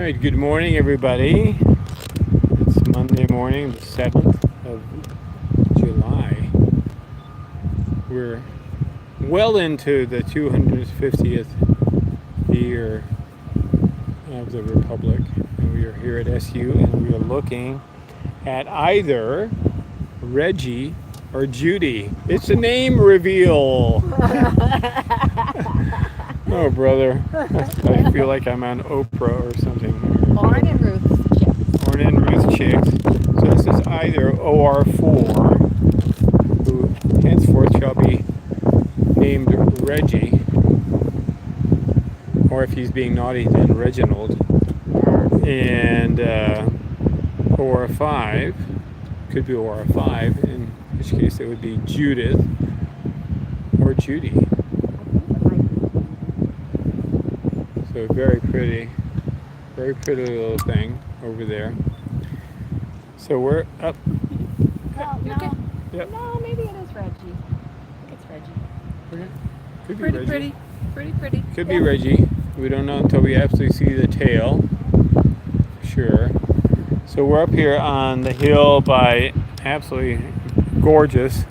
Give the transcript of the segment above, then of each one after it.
right, good morning, everybody. It's Monday morning, the 7th of July. We're well into the 250th year of the Republic, and we are here at SU, and we are looking at either Reggie or Judy. It's a name reveal. Oh, brother. I feel like I'm on Oprah or something. Orrin and Ruth's Chicks. Orrin and Ruth's Chicks. So this is either OR4, who henceforth shall be named Reggie, or if he's being naughty, then Reginald. And OR5, could be OR5, in which case it would be Judith or Judy. So very pretty little thing over there. So we're up. Well, no, okay. Yep. No, maybe it is Reggie. I think it's Reggie. Okay. Could be Reggie. Pretty. Could be Reggie. We don't know until we actually see the tail. Sure. So we're up here on the hill by absolutely gorgeous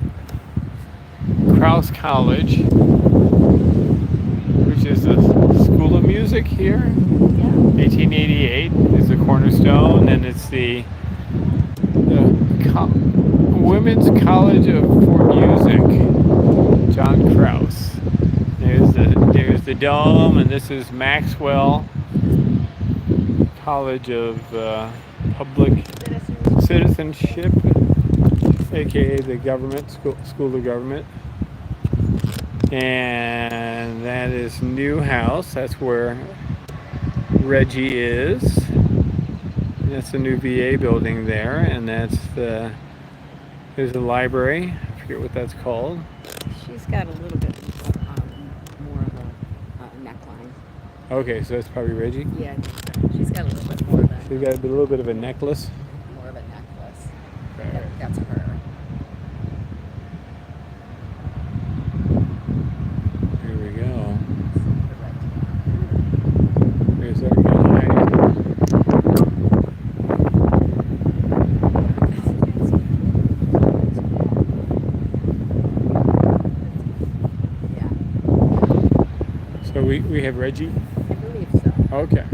Crouse College, which is the School of Music here. Yeah. 1888 is the cornerstone, and it's the Women's College for Music, John Crouse. There's the dome, and this is Maxwell College of Public Citizenship, aka the government school of government. And that is Newhouse. That's where Reggie is. That's the new VA building there, and there's the library. I forget what that's called. She's got a little bit more of a neckline. Okay, so that's probably Reggie. Yeah, she's got a little bit more of a. She's got a little bit of a necklace. More of a necklace. Right. That's her. Here we go. There's our guy. Yeah. So we have Reggie. I believe so. Okay.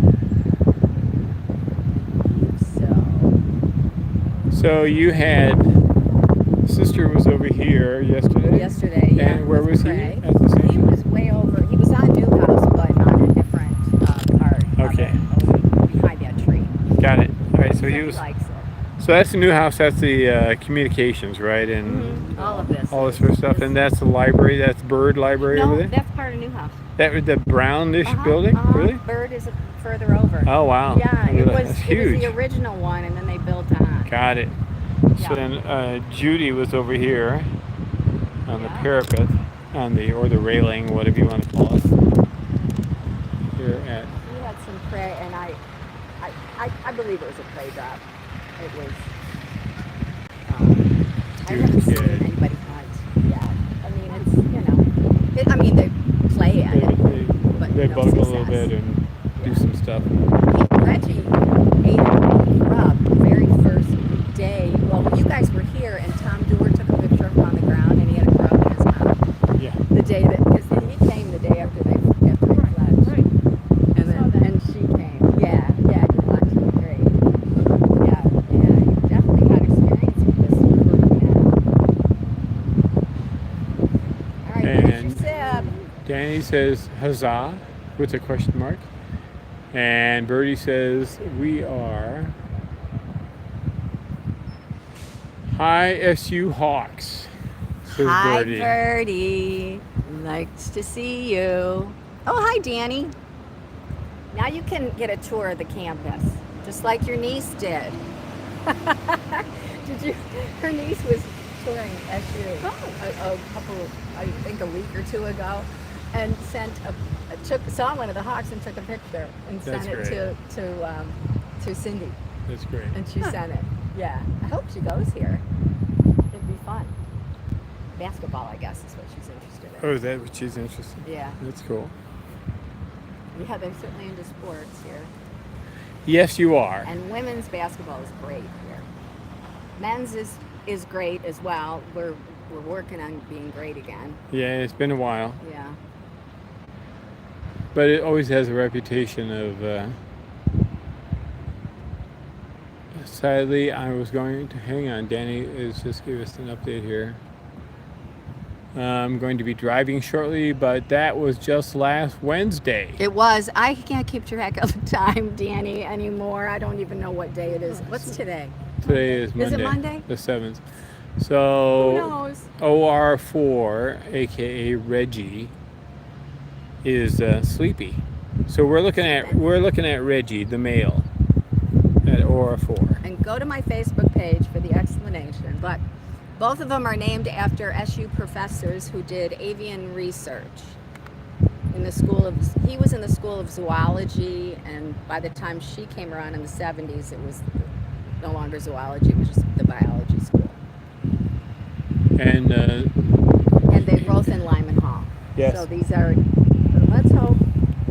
So you had sister was over here yesterday. Yesterday, yeah. And where was he? Craig. At the same He was way over. He was on Newhouse, but on a different part. Okay. Over behind that tree. Got it. All right. So he He was. likes it. So that's the new house. That's the communications, right? And All of this. all this sort of stuff. And that's the library. That's Bird Library over No, there. that's part of Newhouse. That was the brownish building. Really? Bird is further over. Oh wow. Yeah, it was. That's It huge. was the original one, and then they built on. Got it. So Yeah. then Judy was over here on the Yeah. parapet, or the railing, whatever you want to call it. Here at. We had some prey, and I believe it was a prey drop. It was. I haven't seen Good. anybody hunt yet. I mean, it's they play at it, but They no bug a little success. bit and do some stuff. Reggie ate a grub very first day. Well, you guys were here, and Tom Dewar took a picture of him on the ground, and he had a grub in his mouth. Yeah. The day because he came the day after they fled. Right. And she came. Yeah, he watched. Great. Yeah, you definitely got experience with this group now. All right, here's your And sip. Danny says huzzah with a question mark. And Birdie says we are Hi SU Hawks. Says Hi, Birdie. Birdie. Nice to see you. Oh, hi, Danny. Now you can get a tour of the campus, just like your niece did. Did you? Her niece was touring SU a week or two ago, and saw one of the Hawks and took a picture and That's sent it to Cindy, That's great. and she sent it. Yeah, I hope she goes here. It'd be fun. Basketball, I guess, is what she's interested in. Oh, is that what she's interested in? Yeah. That's cool. Yeah, they're certainly into sports here. Yes, you are. And women's basketball is great here. Men's is great as well. We're working on being great again. Yeah, it's been a while. Yeah. But it always has a reputation of... sadly, I was going to... Hang on, Danny is just give us an update here. I'm going to be driving shortly, but that was just last Wednesday. It was. I can't keep track of the time, Danny, anymore. I don't even know what day it is. What's today? Today is Monday. Is it Monday? The 7th. Who So knows? OR4, aka Reggie, is sleepy. So we're looking at Reggie, the male, at OR4. And go to my Facebook page for the explanation. But both of them are named after SU professors who did avian research in the school of. He was in the school of zoology, and by the time she came around in the 70s, it was no longer zoology; it was just the biology school. And They both in Lyman Hall. Yes. So these are. Let's hope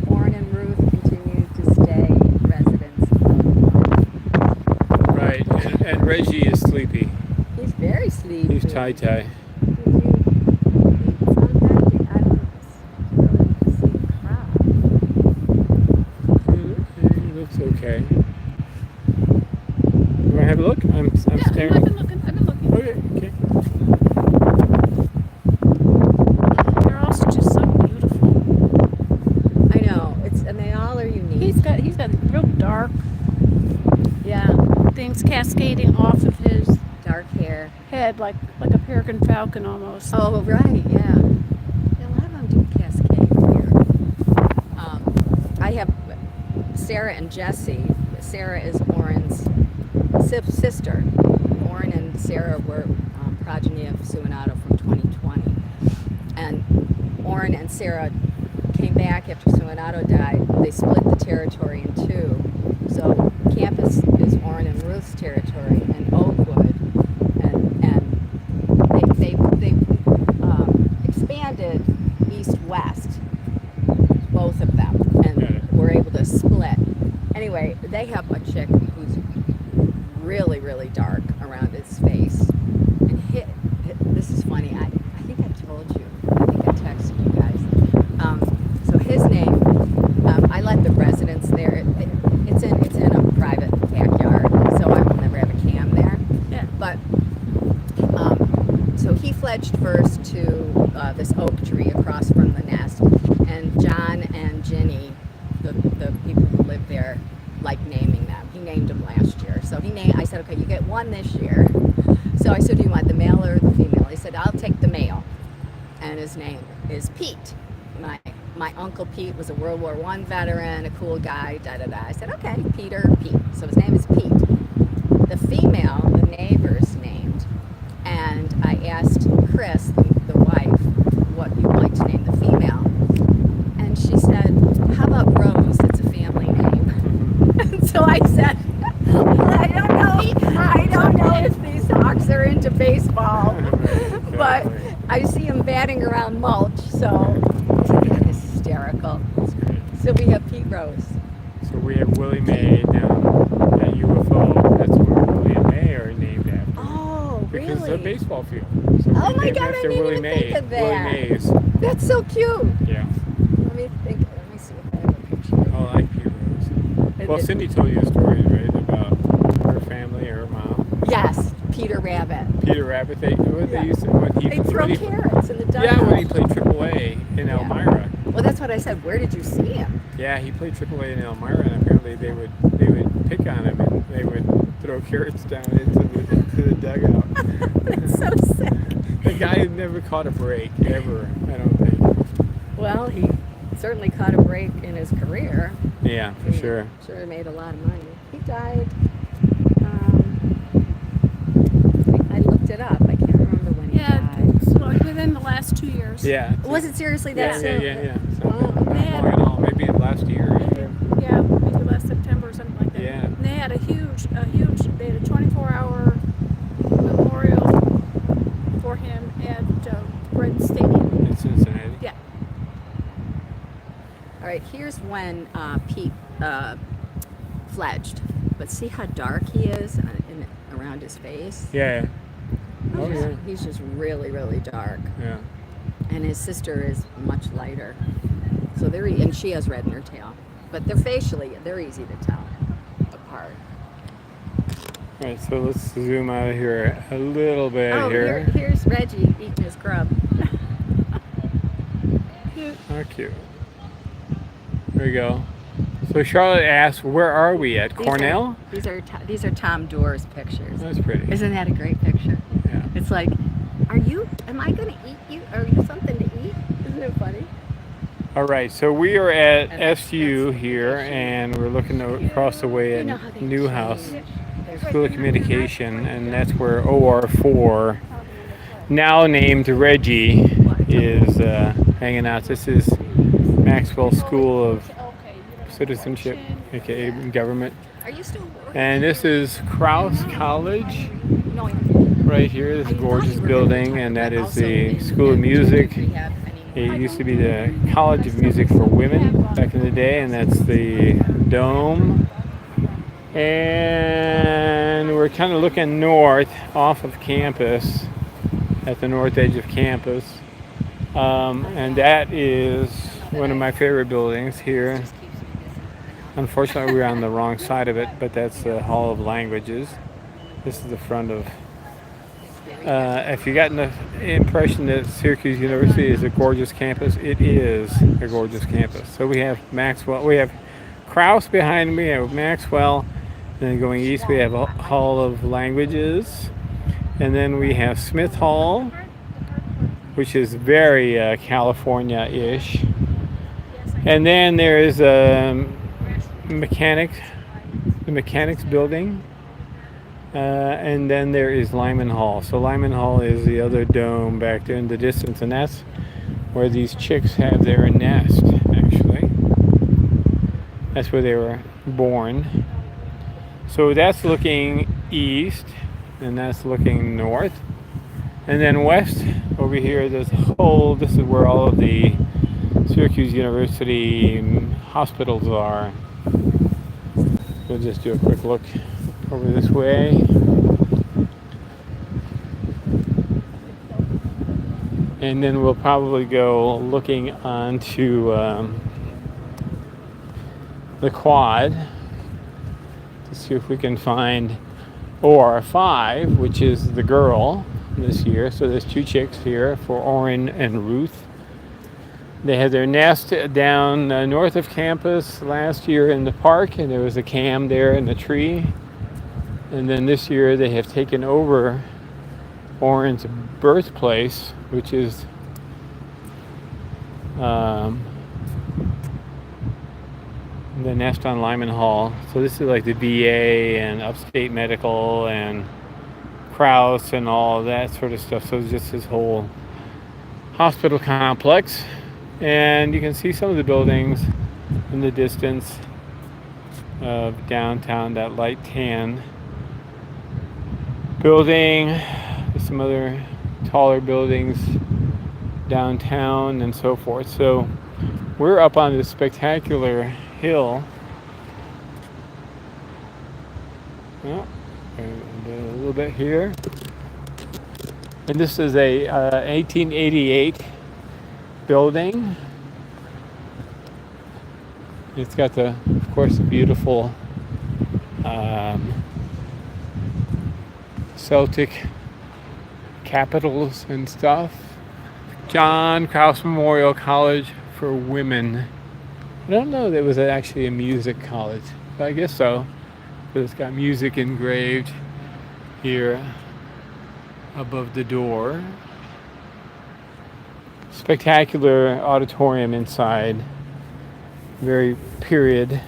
Warren and Ruth continue to stay residents of Lyman. right, and Reggie is sleepy. He's very sleepy. He's tie-tie. He looks okay. You want to have a look? I'm staring. I've been looking. Okay. They're all just so beautiful. I know. And they all are unique. He's got real dark Yeah. things cascading off of his Dark hair. head, like a peregrine falcon almost. Oh, right. Yeah. A lot of them do cascade here. I have Sarah and Jessie. Sarah is Orrin's sister. Orrin and Sarah were progeny of Suinato from 2020. And Orrin and Sarah came back after Suinato died. They split the territory in two. So campus is Orrin and Ruth's territory, and Oakwood, and they expanded east-west, both of them, and were able to split. Anyway, they have a chick who's really, really dark around his face. And this is funny. I think I told you. I think I texted you guys. So his name, I let the residents there. It's in a private backyard, so I will never have a cam there. Yeah. But so he fledged first to this oak tree across from the nest, and John and Ginny, the people who live there, like naming them. He named them last year. So I said, okay, you get one this year. So I said, do you want the male or the female? He said, I'll take the male. And his name is Pete. My uncle Pete was a World War I veteran, a cool guy, da-da-da. I said, okay, Peter, Pete. So his name is Pete. The female, the neighbors named, and I asked Chris, the wife, what you'd like to name the female. And she said, how about Rose? It's a family name. And so I said, I don't know if these Hawks are into baseball, but I see them batting around mulch, so that is hysterical. So we have Pete Rose. So we have Willie Mae now. That UFO, that's where Willie and Mae are named after. Oh, Because it's a really? baseball field. So Oh we my named God, I after didn't Willie even Mae. think of that. Willie Mays. That's so cute. Yeah. Let me see if I have a picture. Oh, I like Pete Rose. Well, Cindy told you a story, right, about her family, her mom. Yes, Peter Rabbit. Peter Rabbit. They Yeah. used to when They throw when carrots in the dugout. Yeah, when he played AAA in Yeah. Elmira. Well, that's what I said. Where did you see him? Yeah, he played AAA in Elmira, and apparently they would pick on him and they would throw carrots down into the dugout. That's so sick. The guy had never caught a break ever. I don't think. Well, he certainly caught a break in his career. Yeah, for sure. Sure made a lot of money. He died. I looked it up. I can't remember when he died. So within the last 2 years. Yeah. Was it seriously Yeah, that yeah, soon? yeah, yeah. So, Wow. not long at all. Maybe last year. Yeah, maybe last September or something like that. Yeah. And they had they had a 24-hour memorial for him at Red Stadium. In Cincinnati. Yeah. All right, here's when Pete fledged. But see how dark he is around his face? Yeah. Oh, yeah. He's just really, really dark. Yeah. And his sister is much lighter. So and she has red in her tail. But they're easy to tell apart. All right, so let's zoom out of here a little bit here. Here's Reggie eating his grub. How cute. There we go. So Charlotte asked, where are we at? Cornell? These are Tom Doerr's pictures. That's pretty. Isn't that a great picture? Yeah. It's like, am I going to eat you? Are you something to eat? Isn't it funny? All right, so we are at And SU here, and we're looking across the way at Newhouse School of Communication, and that's where OR4, now named Reggie, is hanging out. This is Maxwell School of Citizenship, aka Government. Are you still working? And this is Crouse College No, right here. This gorgeous building, and that is the School of Music. It used to be the College of Music for Women back in the day, and that's the dome. And we're kind of looking north off of campus, at the north edge of campus. And that is one of my favorite buildings here. Unfortunately, we're on the wrong side of it, but that's the Hall of Languages. This is the front of... if you got the impression that Syracuse University is a gorgeous campus, it is a gorgeous campus. So we have Maxwell, we have Crouse behind me, we have Maxwell, then going east we have a Hall of Languages, and then we have Smith Hall, which is very California-ish, and then there is the mechanics building. And then there is Lyman Hall. So Lyman Hall is the other dome back there in the distance, and that's where these chicks have their nest, actually. That's where they were born. So that's looking east, and that's looking north. And then west, over here, this is where all of the Syracuse University hospitals are. We'll just do a quick look over this way. And then we'll probably go looking onto the quad to see if we can find OR5, which is the girl this year. So there's two chicks here for Oren and Ruth. They had their nest down north of campus last year in the park, and there was a cam there in the tree. And then this year they have taken over Oren's birthplace, which is the nest on Lyman Hall. So this is like the VA and Upstate Medical and Crouse and all that sort of stuff. So it's just this whole hospital complex. And you can see some of the buildings in the distance of downtown, that light tan building. There's some other taller buildings downtown and so forth. So we're up on this spectacular hill. Well, a little bit here. And this is a 1888 building. It's got of course, the beautiful Celtic capitals and stuff. John Crouse Memorial College for Women. I don't know that it was actually a music college, but I guess so. But it's got music engraved here above the door. Spectacular auditorium inside. Very period.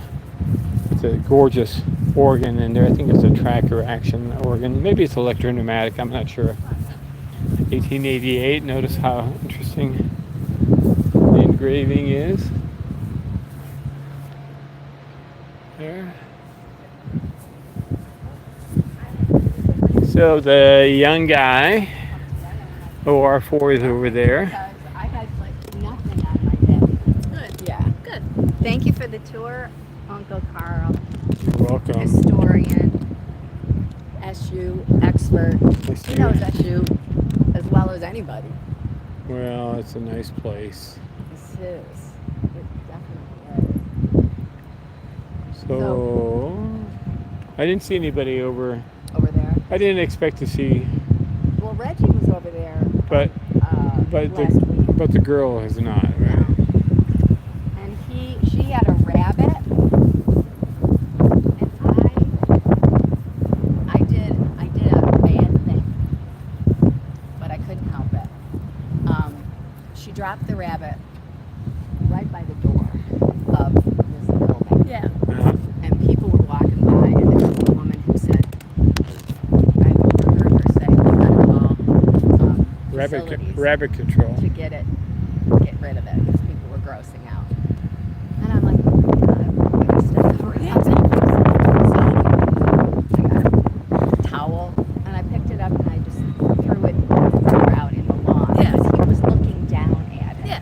It's a gorgeous organ in there. I think it's a tracker action organ. Maybe it's electro-pneumatic. I'm not sure. 1888. Notice how interesting the engraving is. There. So the young guy, OR4, is over there. I had like nothing on my head. Good. Yeah. Good. Thank you for the tour. Uncle Karel, You're welcome. historian, SU expert. Nice to He knows meet you. SU as well as anybody. Well, it's a nice place. This is. It definitely So, I didn't see anybody over. is. Over there. I didn't expect to see, Well, Reggie was over there but last week. the girl has not, No. right? And she had a rabbit, and I did a bad thing, but I couldn't help it. She dropped the rabbit right by the door of this building, Yeah. Uh-huh. and people were walking by, and there was a woman who said, I overheard her say, "We gotta call facilities Rabbit control. to get rid of it because people were grossing out." And I'm like, oh my God, I'm gonna step the rabbit. So I got a towel and I picked it up and I just threw it out in the lawn Yeah. because he was looking down at it. Yeah.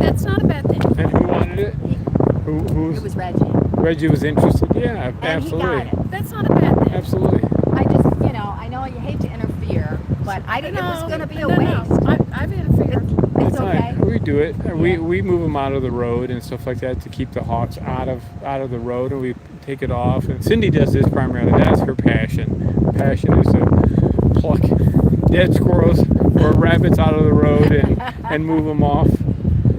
That's not a bad thing. And who wanted it? It Who's was Reggie. Reggie was interested? Yeah, And absolutely. he got it. That's not a bad thing. Absolutely. I just, I know you hate to interfere, but it was going to be a waste. I've interfered. It's That's okay. fine. We do it. We Yeah. we move them out of the road and stuff like that to keep the hawks out of the road, and we take it off. And Cindy does this primarily. That's her passion. Her passion is to pluck dead squirrels or rabbits out of the road and move them off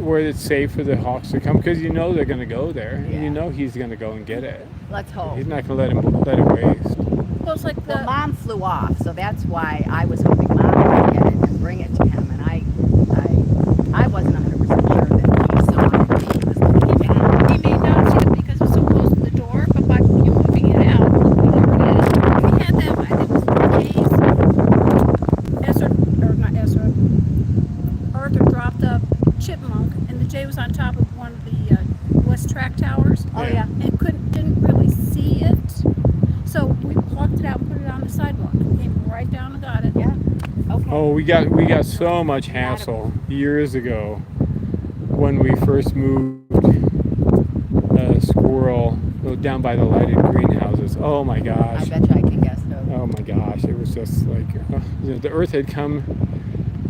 where it's safe for the hawks to come, because they're going to go there, Yeah. and he's going to go and get it. Let's hope. He's not going to let it waste. Well, it's like Well, the Mom flew off, so that's why I was hoping Mom would get it and bring it to him. And I wasn't 100% sure that he saw it. He was looking down. he may not see it because it's so close to the door, but by you moving it out, there it is. We had them. I think it was Ezra. Arthur dropped a chipmunk, and the Jay was on top of one of the West Track towers. Oh, Yeah. yeah. And didn't really see it. So we plucked it out and put it on the sidewalk. Came right down and got it. Yeah. Okay. Oh, we got so much hassle years ago when we first moved a squirrel down by the lighted greenhouses. Oh my I gosh. bet you I can guess who. Oh my gosh. It was just like the earth had come.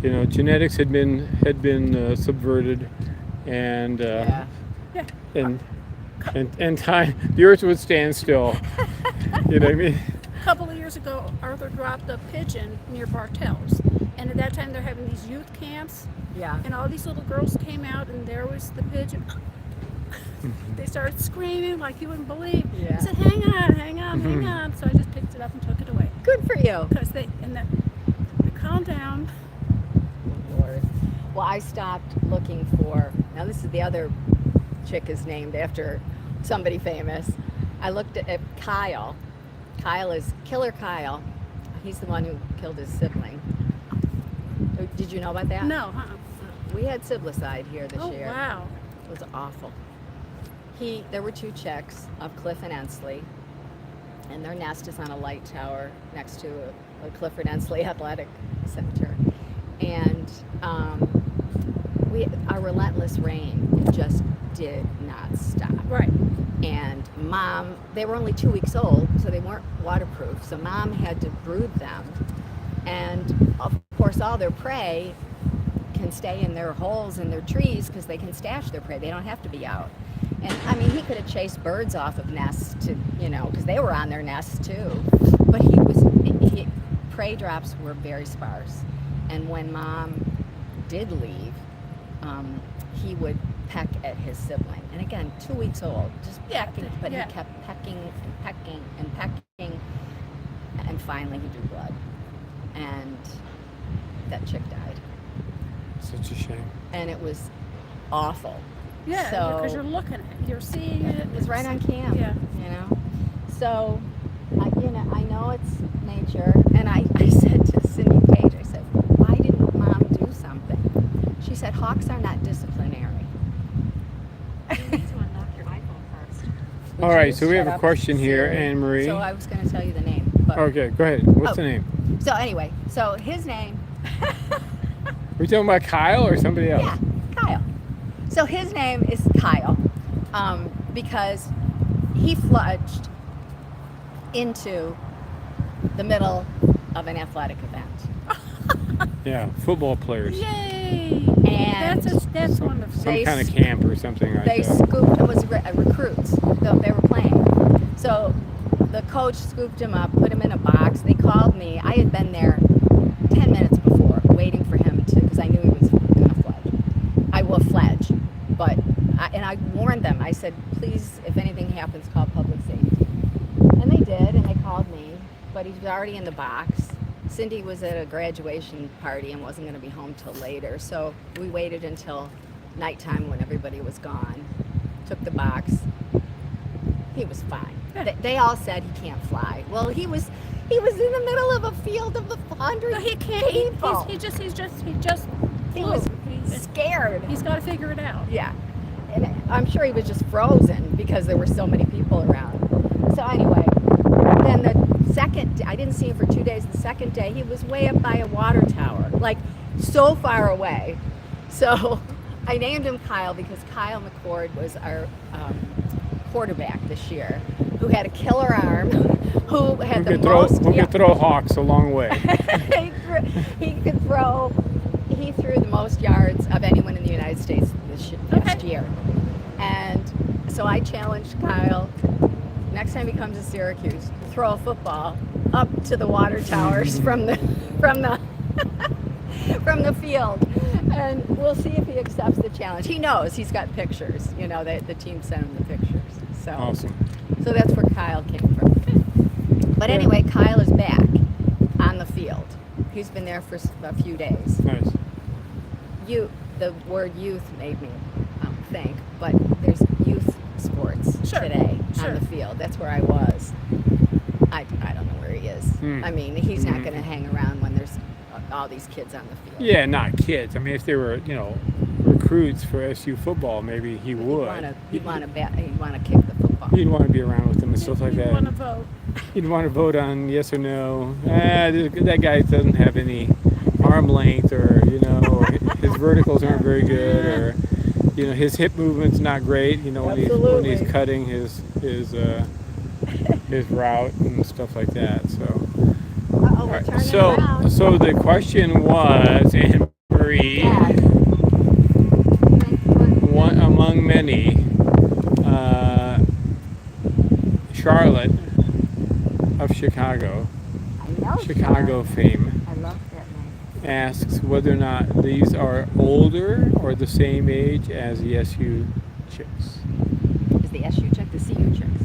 Genetics had been subverted, and Yeah. and time. The earth would stand still. You know what I mean? A couple of years ago, Arthur dropped a pigeon near Bartell's. And at that time, they're having these youth camps. Yeah. And all these little girls came out, and there was the pigeon. They started screaming like you wouldn't believe. Yeah. I said, hang on, hang on, hang on. So I just picked it up and took it away. Good for you. Because they calm down. Lord. Well, I stopped looking for. Now this is the other chick is named after somebody famous. I looked at Kyle. Kyle is Killer Kyle. He's the one who killed his sibling. Did you know about that? No, We had siblicide here this Oh, year. wow. It was awful. There were two chicks of Cliff and Ensley, and their nest is on a light tower next to a Clifford Ensley Athletic Center. And our relentless rain, it just did not stop. Right. And Mom, they were only 2 weeks old, so they weren't waterproof. So Mom had to brood them. And of course, all their prey can stay in their holes in their trees because they can stash their prey. They don't have to be out. And I mean, he could have chased birds off of nests because they were on their nests too. But prey drops were very sparse. And when Mom did leave, he would peck at his sibling. And again, 2 weeks old, just pecking. But yeah. he kept pecking and pecking and pecking. And finally he drew blood. And that chick died. Such a shame. And it was awful. Yeah, So- because you're looking at it. You're seeing it. It's right on cam. Yeah. So, I know it's nature. And I said to Cindy Page, I said, why didn't Mom do something? She said, hawks are not disciplinary. All right, so we have Shut a up, question here, Siri. Anne Marie. So I was going to tell you the name. But, Okay, go ahead. What's Oh. the name? So anyway, so his name, Are we talking about Kyle or somebody else? yeah, Kyle. So his name is Kyle because he fludged into the middle of an athletic event. Yeah, football players. Yay! And That's wonderful. Some They kind of s- camp or something like they that. scooped, it was recruits, they were playing. So the coach scooped him up, put him in a box. They called me. I had been there 10 minutes before, waiting for him to, because I knew he was going to fledge. I will fledge, but, and I warned them. I said, please, if anything happens, call public safety. And they did, and they called me, but he was already in the box. Cindy was at a graduation party and wasn't going to be home till later, so we waited until nighttime when everybody was gone. Took the box. He was fine. They all said he can't fly. Well, he was in the middle of a field of 100 No, he can't. people. He just He flew. was scared. He's got to figure it out. Yeah. And I'm sure he was just frozen because there were so many people around. So anyway, then the second, I didn't see him for 2 days. The second day, he was way up by a water tower, like so far away. So I named him Kyle because Kyle McCord was our quarterback this year, who had a killer arm, who had the most. Who could throw HAWKS a long way. He threw the most yards of anyone in the United States last year. And so I challenged Kyle, next time he comes to Syracuse, to throw a football up to the water towers from the from the field. And we'll see if he accepts the challenge. He knows, he's got pictures, the team sent him the pictures. So Awesome. So that's where Kyle came from. But anyway, Kyle is back on the field. He's been there for a few days. Nice. The word youth made me think, but there's youth sports today on the field. That's where I was. I don't know where he is. I mean, he's not going to hang around when there's all these kids on the field. Yeah, not kids. I mean, if they were, recruits for SU football, maybe he would. He'd want to kick the football. He'd want to be around with them and stuff like that. He'd want to vote. He'd want to vote on yes or no. That guy doesn't have any arm length, or his verticals aren't very good, or his hip movement's not great. When he's cutting his route and stuff like that. So. All right. So the question was, Anne Marie, one among many, Charlotte of Chicago, Chicago fame, I love that name. asks whether or not these are older or the same age as the SU chicks. Is the SU chick the CU chicks?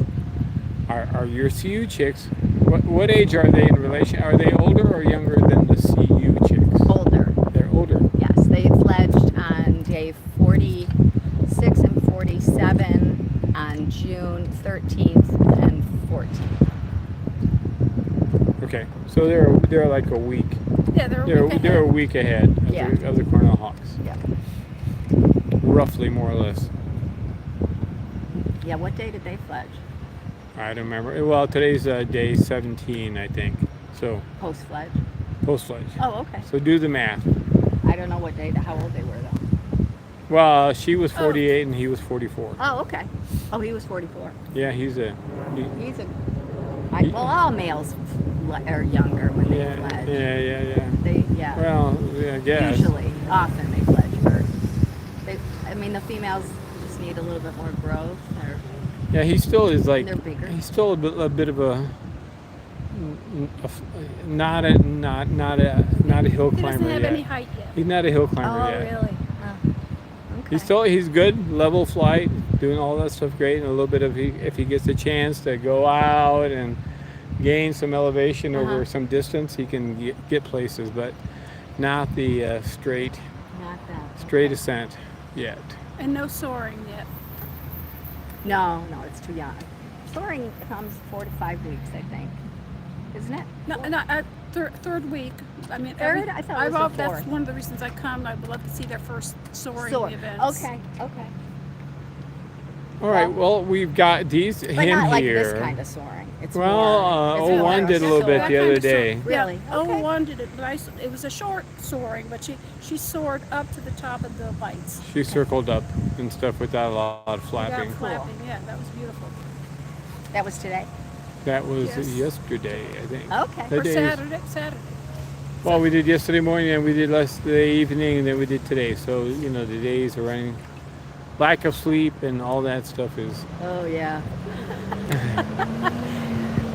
Are your CU chicks, what age are they in relation? Are they older or younger than the CU chicks? Older. They're older. Yes, they fledged on day 46 and 47 on June 13th and 14th. Okay, so they're like a week. Yeah, They're a week ahead of the Cornell Hawks. Yeah. Roughly, more or less. Yeah, what day did they fledge? I don't remember. Well, today's day 17, I think. So Post-fledge? post-fledge. Oh, okay. So do the math. I don't know how old they were, though. Well, she was 48 and he was 44. Oh, okay. Oh, he was 44. Yeah, He's all males are younger when they fledge. Yeah. Well, I guess. Often they fledge first. The females just need a little bit more growth. Yeah, he still is like. They're bigger. He's still a bit of a. Not a hill He climber doesn't have yet. any height yet. He's not a hill climber yet. Really? Oh, okay. He's good, level flight, doing all that stuff great, and a little bit of if he gets a chance to go out and gain some elevation over some distance, he can get places, but not the straight ascent yet. And no soaring yet. No, it's too young. Soaring comes 4 to 5 weeks, I think. Isn't it? No, third week. I mean, Third? I thought it was the that's fourth. one of the reasons I come. I would love to see their first soaring events. Okay. All right, well, we've got these But him not like here. this kind of soaring. It's Well, more, it's 01 more did a little bit That the kind other of day. soar- Really? Yeah, Okay. 01 did it, but it was a short soaring, but she soared up to the top of the lights. She circled up and stuff without a lot of Without flapping. flapping. Yeah, that was beautiful. That was today? That was Yes. yesterday, I think. Okay. The Or days- Saturday. Well, we did yesterday morning, and we did yesterday evening, and then we did today. So, you know, the days are running. Lack of sleep and all that stuff is, Oh, yeah.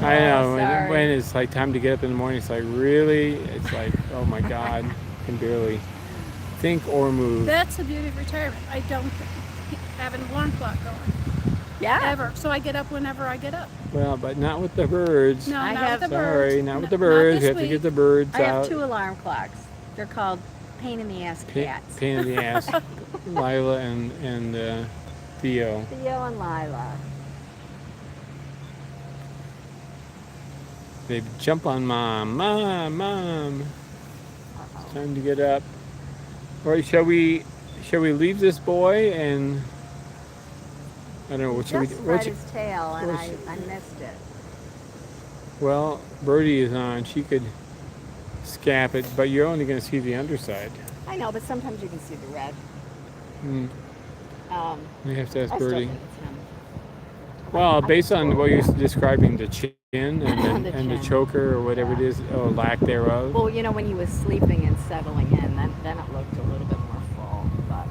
I know, sorry. when it's like time to get up in the morning, it's like, really? It's like, oh my God, can barely think or move. That's the beauty of retirement. I don't have an alarm clock going Yeah. ever, so I get up whenever I get up. Well, but not with the birds. No, I not have- with the birds. Sorry, not with the Not birds. this You have to week. get the birds I have out. 2 alarm clocks. They're called pain in the ass cats. Pain in the ass. Lila and Theo. Theo and Lila. They jump on mom. Mom. It's time to get up. All right, shall we leave this boy and I don't know what should we Just do? spread his tail, and what I should- missed it. Well, Birdie is on. She could scap it, but you're only going to see the underside. I know, but sometimes you can see the red. Mm. You have to ask I still Birdie. think it's him. Well, based on what you're describing, the chin and The and the chin. choker or whatever it is, or lack thereof. Well, you know, when he was sleeping and settling in, then it looked a little bit more full. But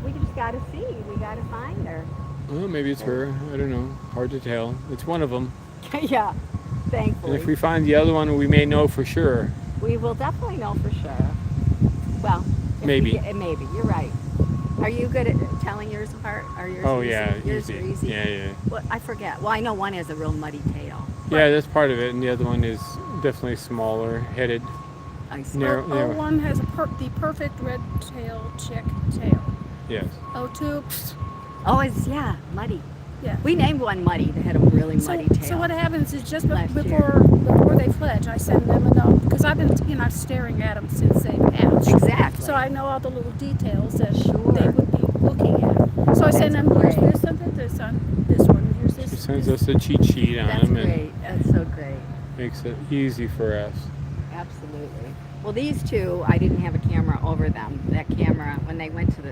we just got to see. We got to find her. Well, maybe it's her. I don't know. Hard to tell. It's one of them. Yeah, And thankfully. if we find the other one, we may know for sure. We will definitely know for sure. Well, if Maybe. Maybe. You're right. Are you good at telling yours apart? Are yours Oh easy? yeah, Yours easy. are easy. Yeah. Well, I forget. Well, I know one has a real muddy tail. Yeah, that's part of it, and the other one is definitely smaller headed. I see. Narrow- narrow. One has the perfect red tail chick tail. Yes. O2, Oh, it's muddy. yeah. We named one Muddy that had a really muddy tail. So what happens is just Last before they fledge, I send them a note because I've been staring at them since they've hatched. Exactly. So I know all the little details that Sure. they would be looking at. So I send them here's great. this on this on this one, here's this. She sends us a cheat sheet on That's them and great. That's so great. makes it easy for us. Absolutely. Well, these two, I didn't have a camera over them. That camera, when they went to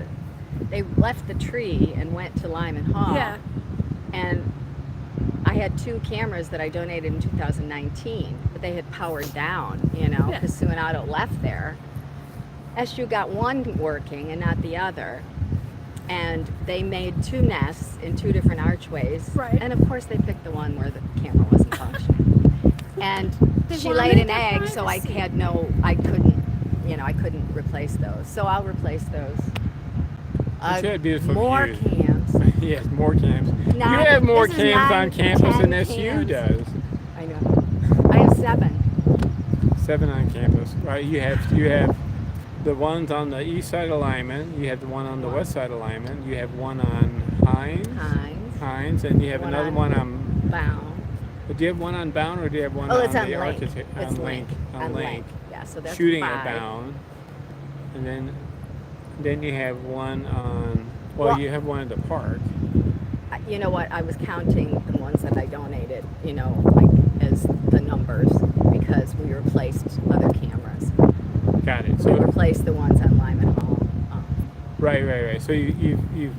they left the tree and went to Lyman Hall. Yeah. And I had 2 cameras that I donated in 2019, but they had powered down, Yeah. because Sue and Otto left there. SU got one working and not the other. And they made 2 nests in 2 different archways. Right. And of course, they picked the one where the camera wasn't functioning. And They she wanted laid an their egg, so I privacy. I couldn't replace those. So I'll replace those. But you had beautiful more views. cams. Yes, more cams. Not- You have more this is cams 9, on campus 10 than SU cams. does. I know. I have 7. 7 on campus. Right? You have the ones on the east side of Lyman. You have the one on the west side of Lyman. You have one on Hines, and you have One another on one on. Bound. Do you have one on Bound or do you have one Oh, on it's on the Link. architect It's on Link? On Link. Yeah, so that's Shooting 5. at Bound, and then you have one on. Well, Well- you have one at the park. You know what? I was counting the ones that I donated, as the numbers, because we replaced other cameras. Got it. We So replaced the ones at Lyman Hall. right. So you've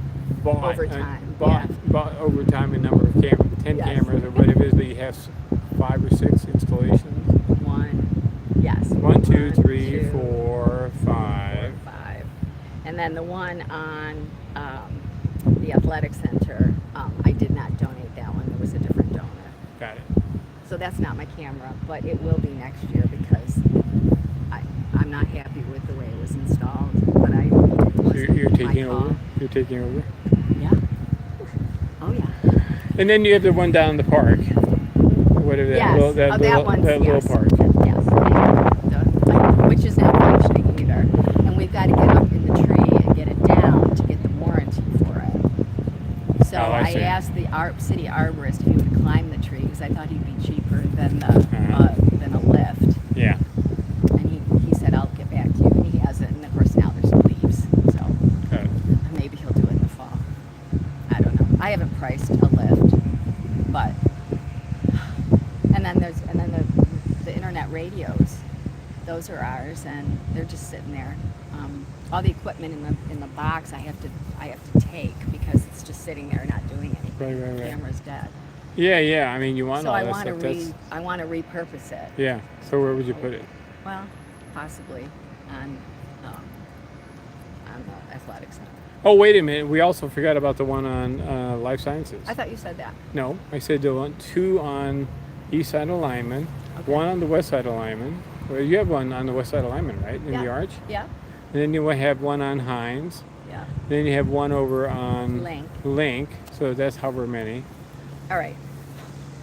bought Over time, bought over time a number of 10 Yes. cameras or whatever it is, but you have 5 or 6 installations. 1. Yes. 1, 2, 3, 2, 4, 5. 5. And then the one on the athletic center, I did not donate that one. There was a different donor. Got it. So that's not my camera, but it will be next year because I'm not happy with the way it was installed. But You're taking over. You're taking over. Yeah. Oh yeah. And then you have the one down in the park. Whatever that Yes. little that Oh, little that one's- that little yes. park. Yes. Which is not functioning either. And we've got to get up in the tree and get it down to get the warranty for it. So Oh, I I see. asked the city arborist if he would climb the tree because I thought he'd be cheaper than than a lift. Yeah. And he said, I'll get back to you. And he hasn't. And of course now there's leaves. So Got it. maybe he'll do it in the fall. I don't know. I haven't priced a lift, but and then the internet radios. Those are ours, and they're just sitting there. All the equipment in the box I have to take because it's just sitting there not doing anything. Right. The camera's dead. Yeah. I mean, you want So all I that want stuff. to I want to repurpose it. Yeah. So where would you put it? Well, possibly on the athletic center. Oh, wait a minute. We also forgot about the one on life sciences. I thought you said that. No, I said the one, 2 on east side of Lyman, Okay. 1 on the west side of Lyman. Well, you have one on the west side of Lyman, right? In Yeah. the arch. Yeah. And then you will have one on Hines. Yeah. Then you have one over on Link. So that's however many. All right.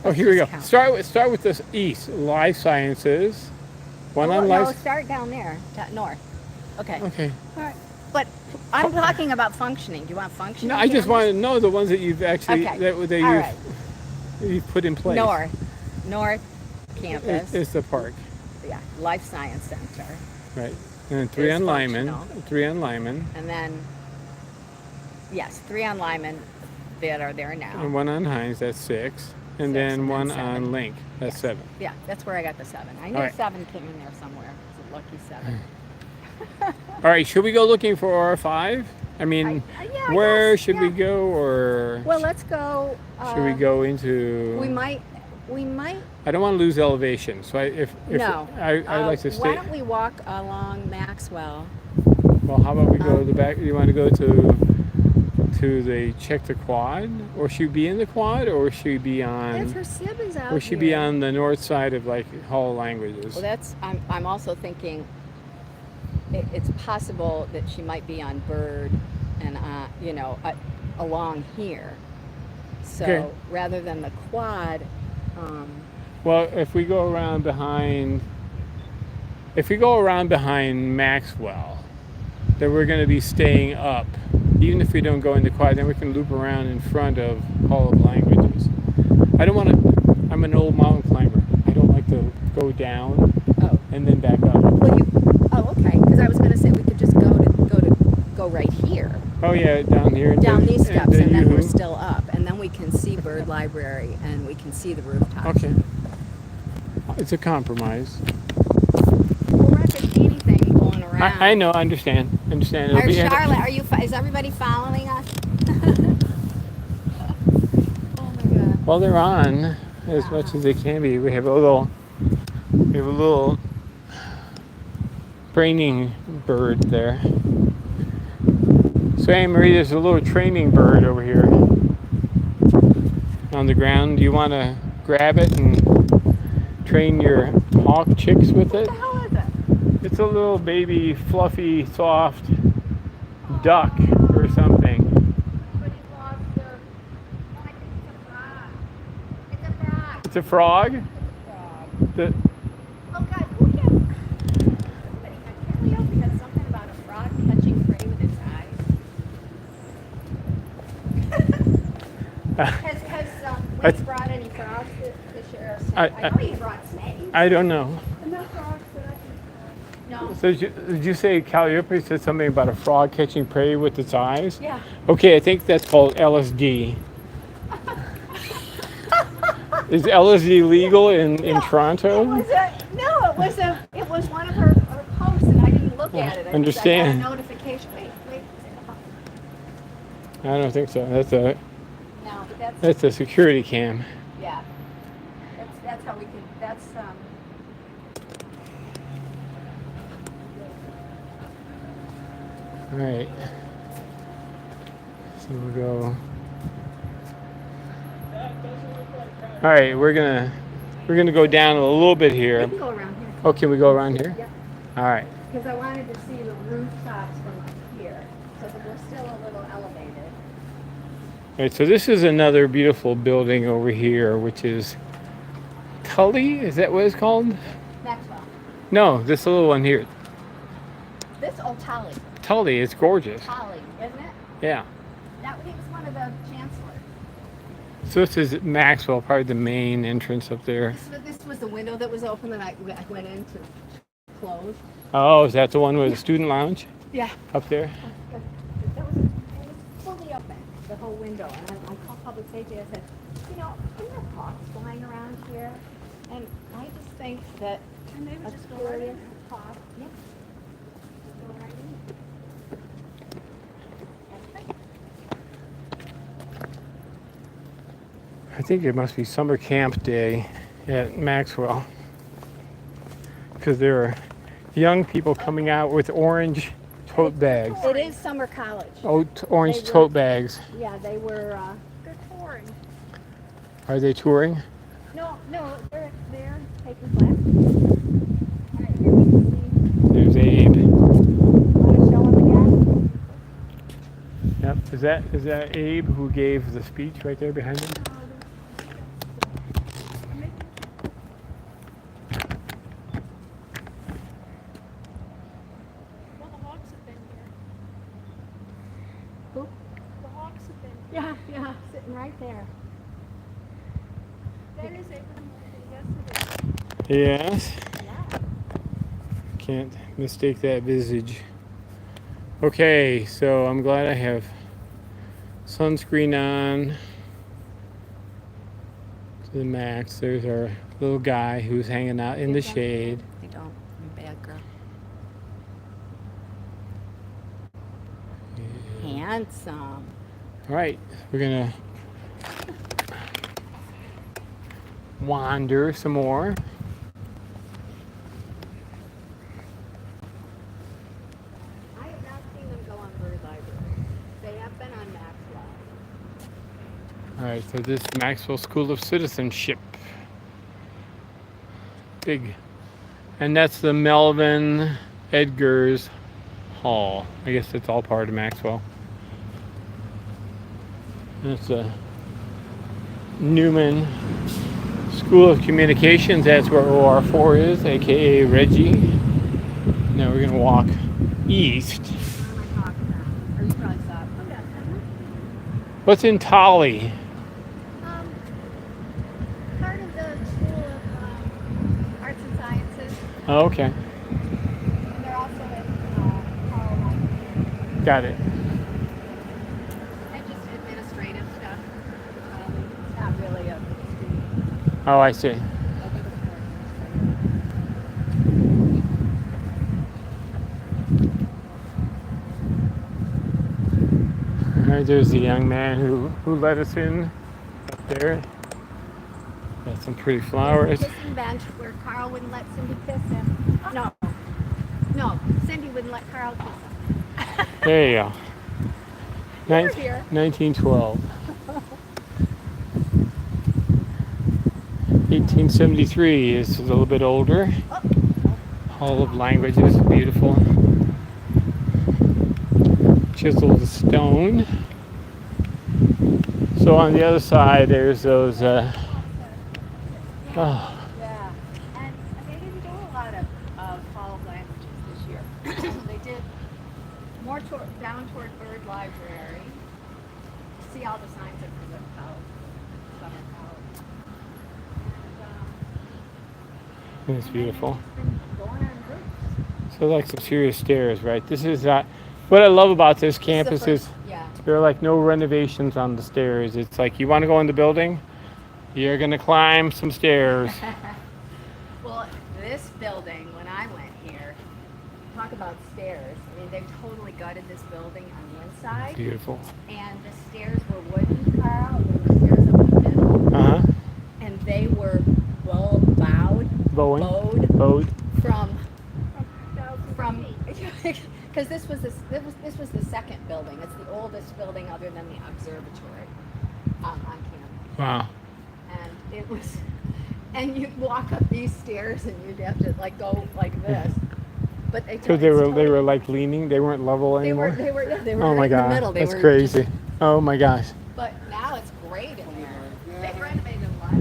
Oh, Let's here we go. just count. Start with this east. Life sciences. One on No, life. start down there, north. Okay. Okay. All right. But I'm talking about functioning. Do you want functioning? No, I just campus? want to know the ones that you've actually Okay. that All you've, right. you've put in place. North campus. It's the park, Yeah. Life Science Center. right? And then 3 Is on Lyman. functional. 3 on Lyman. And then, yes, 3 on Lyman that are there now. And 1 on Hines. That's 6. And 6, then and then 1 7. on Link. That's Yes. 7. Yeah, that's where I got the 7. I knew All right. 7 came in there somewhere. It's a lucky 7. All right. Should we go looking for OR5? I mean, yeah, I where guess, should we yeah. go, or Well, let's go. should we go into? We might. I don't want to lose elevation, so if No. I'd like to stay. Why don't we walk along Maxwell? Well, how about we go to the back? You want to go to the check the quad, or should we be in the quad, or should we be If on, her sib is out or should here. be on the north side of like Hall of Languages? Well, that's. I'm also thinking. It's possible that she might be on Bird, and along here. So Okay. rather than the quad. Well, if we go around behind Maxwell, then we're going to be staying up. Even if we don't go in the quad, then we can loop around in front of Hall of Languages. I don't want to. I'm an old mountain climber. I don't like to go down Oh. and then back up. Well, okay. Because I was going to say we could just go right here, Oh yeah, down here. down these steps, and then we're U. still up, and then we can see Bird Library, and we can see the rooftops. Okay. It's a compromise. Well, we're not going to see anything going around. I know. I understand. It'll be- Charlotte, is everybody following us? Oh my God. Well, they're on as much as they can be. We have a little training bird there. So, Anne Marie, there's a little training bird over here on the ground. Do you want to grab it and train your hawk chicks with it? What the hell is it? It's a little baby, fluffy, soft duck or something. Somebody lost their. Oh, I think it's a frog. It's It's a frog. a frog. It's a frog. The, Oh God, who can? Somebody Karel has something about a frog catching prey with its eyes. Has Wade brought any frogs to share? I know he brought snakes. I don't know. Enough frogs that I can. No. So did you say Calliope said something about a frog catching prey with its eyes? Yeah. Okay, I think that's called LSD. Is LSD legal in Toronto? It was one of her posts, and I didn't look at it. Understand. I got a notification. Wait. I don't think so. No, but That's a security cam. yeah. That's how we can. That's All right. So we'll go. All right, we're gonna go down a little bit We here. can go around here. Oh, can we go around here? Yeah. All right. Because I wanted to see the rooftops from up here, so that we're still a little elevated. All right, so this is another beautiful building over here, which is Tully. Is that what it's called? Maxwell. No, this little one here. This Tolly. Tully. It's gorgeous. Tolly, isn't it? Yeah. He was one of the chancellors. So this is Maxwell, probably the main entrance up there. This was the window that was open that I went in to close. Oh, is that the one with the student lounge Yeah. up there? It was fully open, the whole window. And I called public safety. I said, isn't there hawks flying around here? And I just think that And maybe a just go right curious in. hawk. Yep. Just go right in. That's right. I think it must be summer camp day at Maxwell. Because there are young people coming out with orange tote bags. It is summer college. Oh, orange tote bags. Yeah, they were. They're touring. Are they touring? No, they're taking classes. All right, here we can There's Abe. see. Want to show them again? Yep. Is that Abe who gave the speech right there behind him? Well, the Hawks have been here. Who? The Hawks have been here. Yeah, sitting right there. That is Abraham Lincoln. Yes, it is. Yes. Yeah. Can't mistake that visage. Okay, so I'm glad I have sunscreen on to the max. There's our little guy who's hanging out in the shade. I don't. I'm a bad girl. Handsome. All right, we're gonna wander some more. I have not seen them go on Bird Library. They have been on Maxwell. All right, so this Maxwell School of Citizenship. Big. And that's the Melvin Edgars Hall. I guess it's all part of Maxwell. That's a Newman School of Communications. That's where OR4 is, aka Reggie. Now we're gonna walk east. Where am I talking about? Or you probably saw it. Okay. What's in Tolly? Part of the School of Arts and Sciences. Oh, okay, And they're also at Karel. got it. And just administrative stuff. It's not really a student. Oh, I see. I think it's more administrative. All right, there's the young man who let us in up there. Got some pretty flowers. Kissing bench where Karel wouldn't let Cindy kiss him. No, Cindy wouldn't let Karel kiss him. There you go. You're here. 1912. 1873 is a little bit older. Hall of Languages, beautiful. Chiseled stone. So on the other side, there's those. Yeah. And they didn't do a lot of Hall of Languages this year. They did more down toward Bird Library. See all the signs up for the college, summer college. And, It's beautiful. it's been going on groups. So like some serious stairs, right? This is what I love about this campus is Yeah. there are like no renovations on the stairs. It's like you want to go in the building, you're gonna climb some stairs. Well, this building, when I went here, talk about stairs. I mean, they totally gutted this building on the inside, Beautiful. and the stairs were wooden, Karel. There were stairs up the middle, Uh huh. and they were bowed Bowed. from because this was the second building. It's the oldest building other than the observatory on campus. Wow. And it was, and you'd walk up these stairs and you'd have to like go like this. But So they were like leaning. They weren't level they anymore. were Oh my right in the God, middle. They that's were crazy. just- Oh my gosh. but now it's great in there. They've renovated a lot.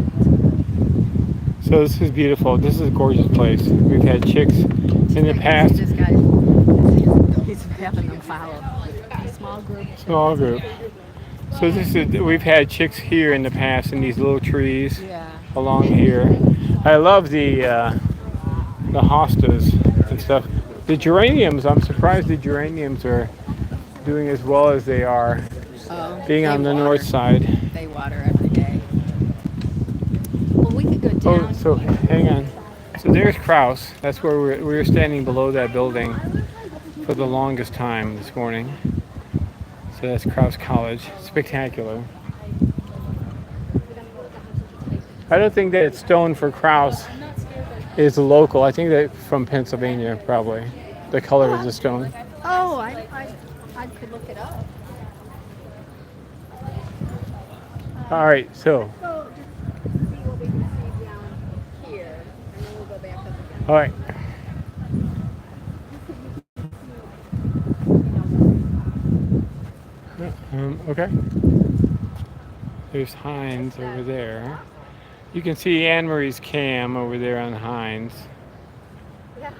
So this is beautiful. This is a gorgeous place. We've had chicks in the past. This guy, he's having them follow. Small group. Small group. So we've had chicks here in the past in these little trees Yeah. along here. I love the hostas and stuff. The geraniums, I'm surprised the geraniums are doing as well as they are being They on the water. north side. They water every day. Well, we could go down. Oh, so hang on. So there's Crouse. That's where we were standing below that building for the longest time this morning. So that's Crouse College. Spectacular. I don't think that stone for Crouse I'm not scared that. is local. I think that from Pennsylvania, probably. The color of the stone. Oh, I could look it up. All right, so, So just see what we can see down here, and then we'll go back up again. all right. Okay. There's Hines over there. You can see Anne Marie's cam over there on Hines. Yeah.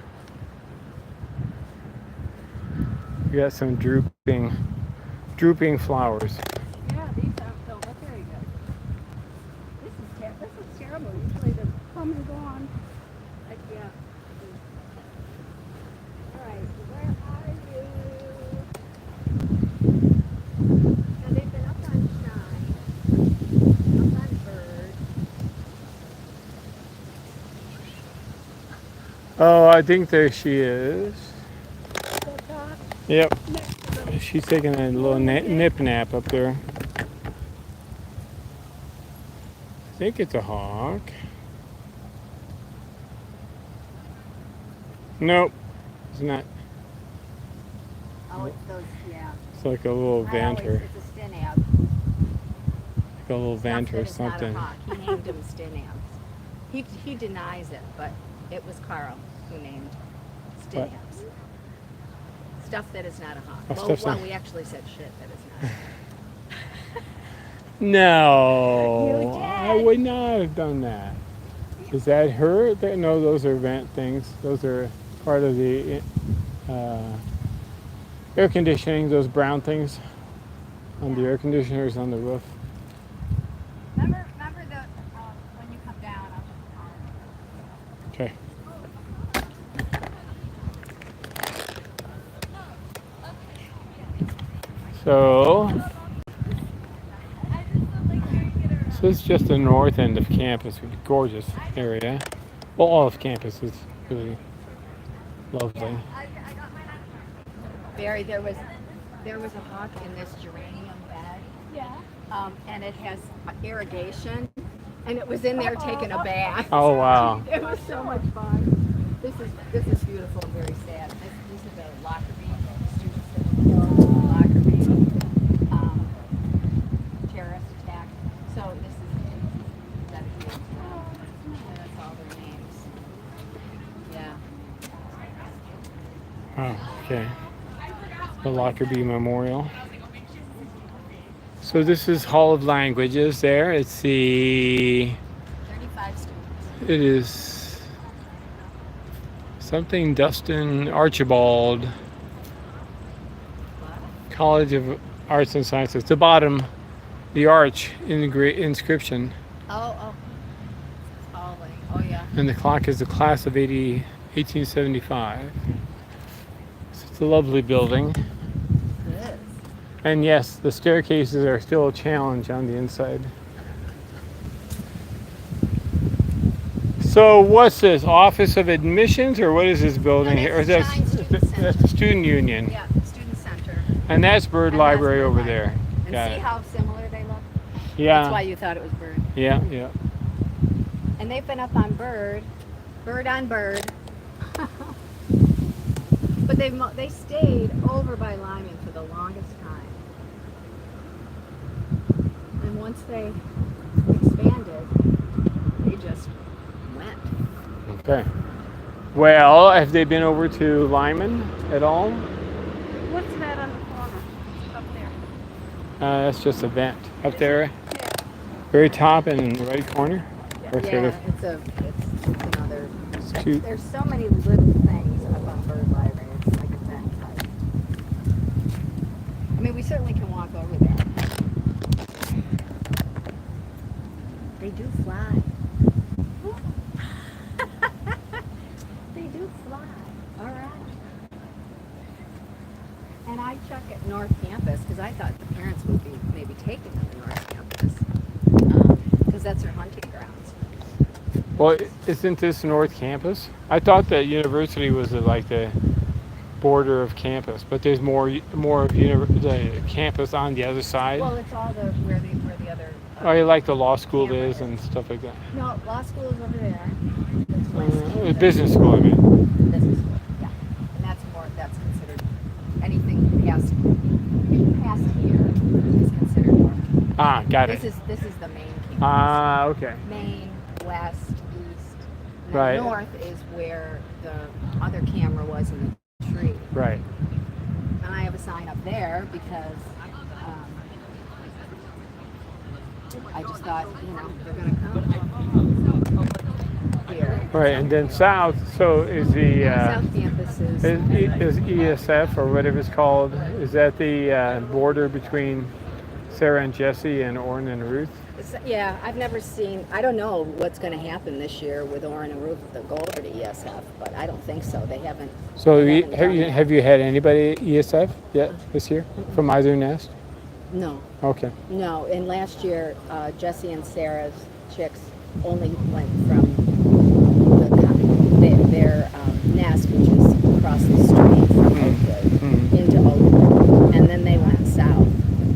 We got some drooping flowers. Yeah, these don't look very good. This is terrible. Usually they come and go on. Like, yeah. All right, where are you? Now they've been up on Shine, up on Bird. Oh, I think there she is. So top, Yep. next to the She's taking a little nip nap up there. I think it's a hawk. Nope, it's not. Oh, it's those, yeah. It's like a little vanter, It's a stinab. like a little vanter or something. Not a hawk. He named them stinabs. He denies it, but it was Karel who named What? stinabs. Stuff that is not a hawk. Oh, Well, stuff's not- we actually said shit that is not. No, You did. I would not have done that. Is that her? No, those are vent things. Those are part of the air conditioning. Those brown things on the air conditioners on the roof. Remember the when you come down. Okay. So it's just the north end of campus. Gorgeous area. Well, all of campus is really lovely. Barry, there was a hawk in this geranium bed, yeah. and it has irrigation, and it was in there taking a bath. Oh wow. It was so much fun. This is beautiful and very sad. This is a Lockerbie, students that were killed in the Lockerbie terrorist attack. So this is dedicated to them. And that's all their names. Yeah. Oh, okay. The Lockerbie Memorial. So this is Hall of Languages there. It's the 35 students. it is something Dustin Archibald College of Arts and Sciences. The bottom, the arch in the great inscription. Oh. Hallway. Oh yeah. And the clock is the class of 1875. So it's a lovely building. It is. And yes, the staircases are still a challenge on the inside. So what's this? Office of Admissions, or what is this building No, here? Or is that's that Giant Student Center. that's the Student Union? Yeah, student center. And that's Bird And Library that's Bird over Library. there. And Got see it. how similar they look? Yeah. That's why you thought it was Bird. Yeah, yeah. And they've been up on Bird on Bird. But they stayed over by Lyman for the longest time. And once they expanded, they just went. Okay. Well, have they been over to Lyman at all? What's that on the corner up there? That's just a vent up there, Yeah. very top and in the right corner. Or sort of It's another. two. There's so many little things up on Bird Library. It's like a vent site. I mean, we certainly can walk over there. They do fly. They do fly. All right. And I check at North Campus because I thought the parents would be maybe taking them to North Campus because that's their hunting grounds. Well, isn't this North Campus? I thought that university was like the border of campus, but there's more of the campus on the other side. Well, it's all where the other Oh, you like the law school is and stuff like that. No, law school is over there. That's west. Business school, I mean. Business school, yeah. And that's considered anything past here is considered more. Ah, got it. This is the main campus. Ah, okay. Main, west, east. And Right. then north is where the other camera was in the tree. Right. And I have a sign up there because I just thought, they're going to come here. Right, and then south, so is the South campus is ESF or whatever it's called, is that the border between Sarah and Jesse and Orrin and Ruth? Yeah, I've never seen, I don't know what's going to happen this year with Orrin and Ruth, if they'll go over to ESF, but I don't think so. They haven't. So they haven't done that. have you had anybody at ESF yet this year from either nest? No, Okay. no. And last year, Jesse and Sarah's chicks only went from their nest, which is across the street from Oakwood, into Oakwood, and then they went south.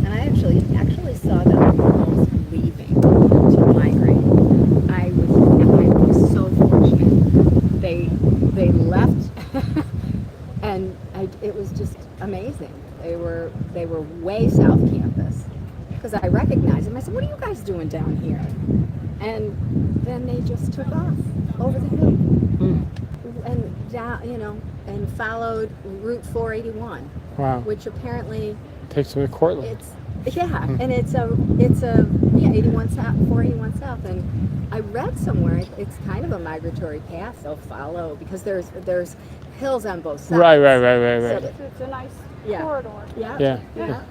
And I actually saw them almost leaving to migrate. I was so fortunate. They left, and it was just amazing. They were way south campus because I recognized them. I said, "What are you guys doing down here?" And then they just took off over the hill and down, and followed Route 481, Wow. which apparently Takes them to Cortland. and it's a 81 south, 481 south, and I read somewhere it's kind of a migratory path they'll follow because there's hills on both sides. Right. So It's a nice Yeah. corridor. Yeah,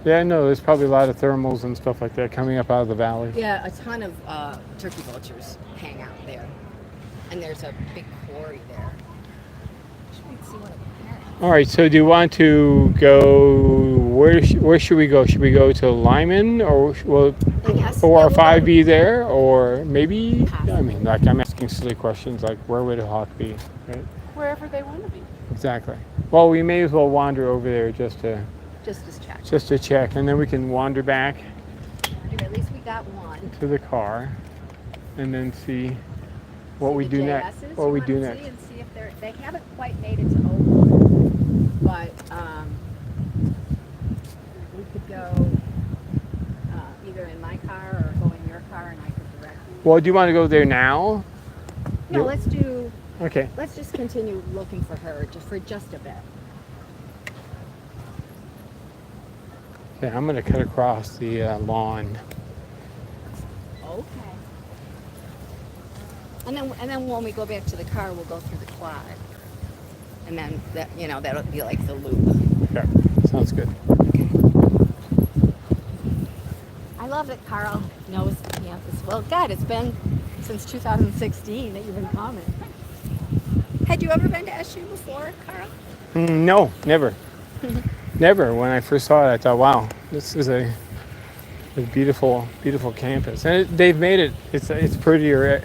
I know. There's probably a lot of thermals and stuff like that coming up out of the valley. Yeah, a ton of turkey vultures hang out there, and there's a big quarry there. Should we see one of the parents? All right. So do you want to go? Where should we go? Should we go to Lyman, or will Yes. OR5 be there, or maybe? I mean, like I'm asking silly questions like where would a hawk be, right? Wherever they want to be. Exactly. Well, we may as well wander over there just to check, and then we can wander back At least we got one. to the car, and then see what See we the do next. JSs What you we wanna do see next. and see if they haven't quite made it to Oakwood, but we could go either in my car or go in your car, and I could direct you. Well, do you want to go there now? No, Do- Okay. let's just continue looking for her for just a bit. Yeah, I'm gonna cut across the lawn. Okay. And then when we go back to the car, we'll go through the quad, and then that'll be like the loop. Okay. Sounds good. I love that Karel knows the campus. Well, God, it's been since 2016 that you've been coming. Had you ever been to SU before, Karel? No, never. Never. When I first saw it, I thought, wow, this is a beautiful, beautiful campus. And they've made it, it's prettier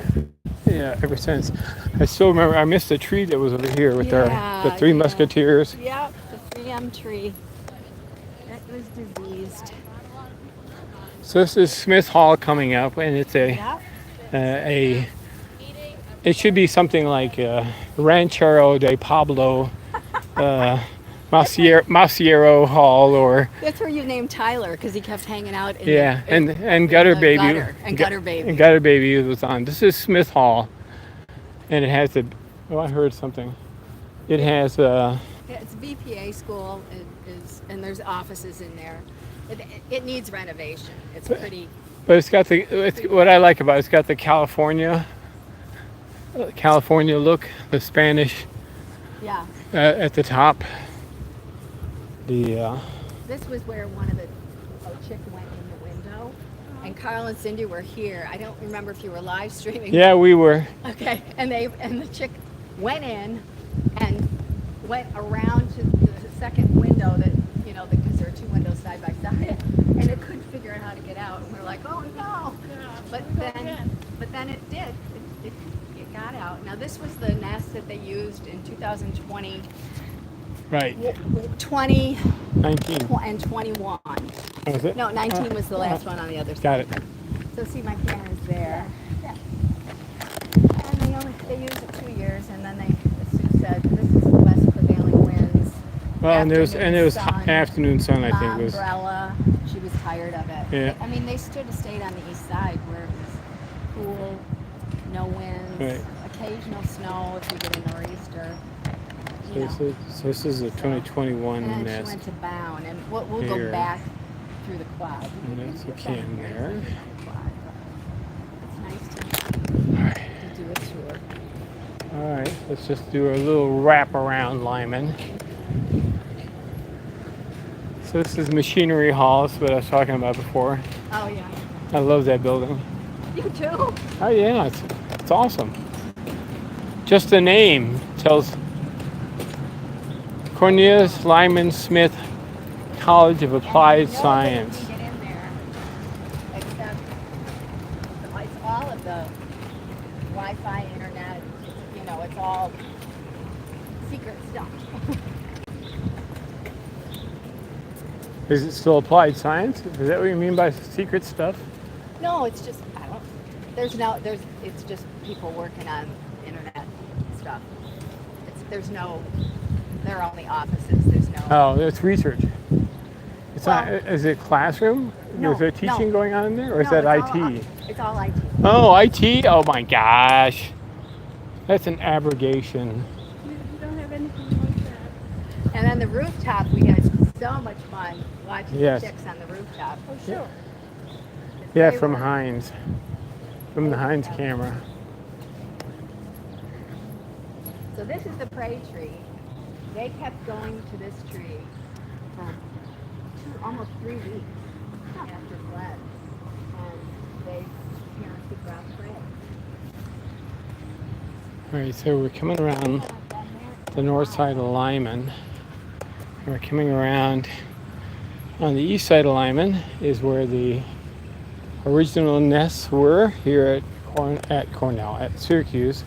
ever since. I still remember, I missed the tree that was over here with the three musketeers. Yep, the 3M tree. It was diseased. So this is Smith Hall coming up, and it's Yep. it should be something like Ranchero de Pablo Maciero Hall, or That's where you named Tyler because he kept hanging out. and Gutter the Baby gutter, and Gutter Baby. and Gutter Baby was on. This is Smith Hall, and it has I heard something. It has Yeah, it's a BPA school. And there's offices in there. It needs renovation. It's pretty. but it's got what I like about it, it's got the California look, the Spanish Yeah. at the top. The This was where one of the chick went in the window, and Karel and Cindy were here. I don't remember if you were live streaming. yeah, we were. Okay, and the chick went in and went around to the second window because there are two windows side by side, and it couldn't figure out how to get out. And we're like, oh no! But then it did. It got out. Now this was the nest that they used in 2020. Right. 20 19. and 21. Was it? No, 19 was the last one on the other side. Got it. So see, my camera's there. Yeah. And they use it 2 years, and then as Sue said, this is the west prevailing winds. Well, and it was Sun, afternoon sun, I La think was. umbrella. She was tired of it. Yeah. I mean, they stayed on the east side where it was cool, no winds, Right. occasional snow if you get a nor'easter. So this is a 2021 And then she nest. went to Bound, and we'll Here. go back through the quad. And that's a can there. It's nice to do a tour. All right, let's just do a little wrap around Lyman. So this is Machinery Hall, that's what I was talking about before. Oh yeah. I love that building. You too. Oh yeah, it's awesome. Just the name tells Cornelius Lyman Smith College of Applied Science. Nobody can get in there except it's all of the Wi-Fi, internet. It's all secret stuff. Is it still applied science? Is that what you mean by secret stuff? No, it's just it's just people working on internet stuff. They're only offices. There's no. Oh, it's research. It's not. Is it classroom? No, Is there teaching no. going on in there, or is No, that it's all IT? It's all IT. Oh, IT. Oh my gosh, that's an abrogation. You don't have anything like that. And then the rooftop, we had so much fun watching Yes. the chicks on the rooftop. Oh, sure. Yeah, They from were- Heinz, from the Heinz camera. So this is the prey tree. They kept going to this tree for almost 3 weeks after fled. And parents would drop prey. All right, so we're coming around the north side of Lyman. We're coming around on the east side of Lyman is where the original nests were here at Cornell, at Syracuse,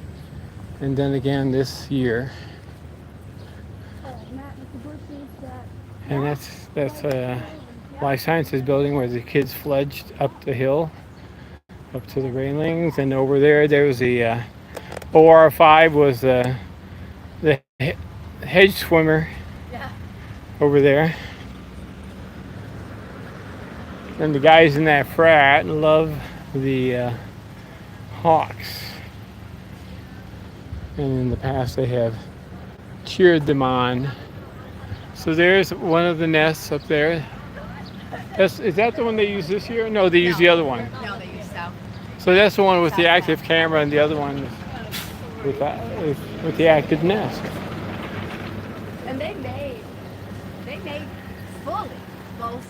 and then again this year. Oh, Matt, with the bushes that. And that's Life Sciences building where the kids fledged up the hill, up to the railings, and over there was the OR5 was the hedge swimmer Yeah. over there. And the guys in that frat love the HAWKS. And in the past they have cheered them on. So there's one of the nests up there. Is that the one they use this year? No, they use the other one. No, they use south. So that's the one with the active camera, and the other one with the active nest. And they made fully both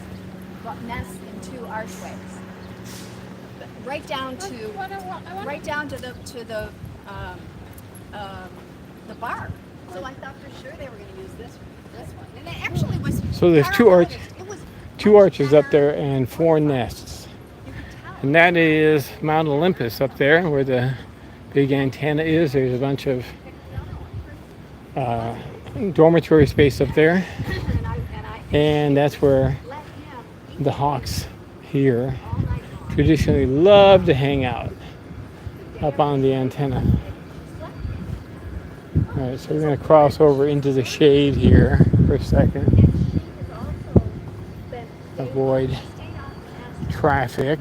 nests in 2 archways, right down to the bar. So I thought for sure they were going to use this one, and it actually was. So there's two arches up there and 4 nests. You could tell. And that is Mount Olympus up there where the big antenna is. There's a bunch of dormitory space up there. And that's where Let him the HAWKS here all night long. traditionally love to hang out up on the antenna. All right, so we're going to cross over into the shade here for a second. Avoid traffic.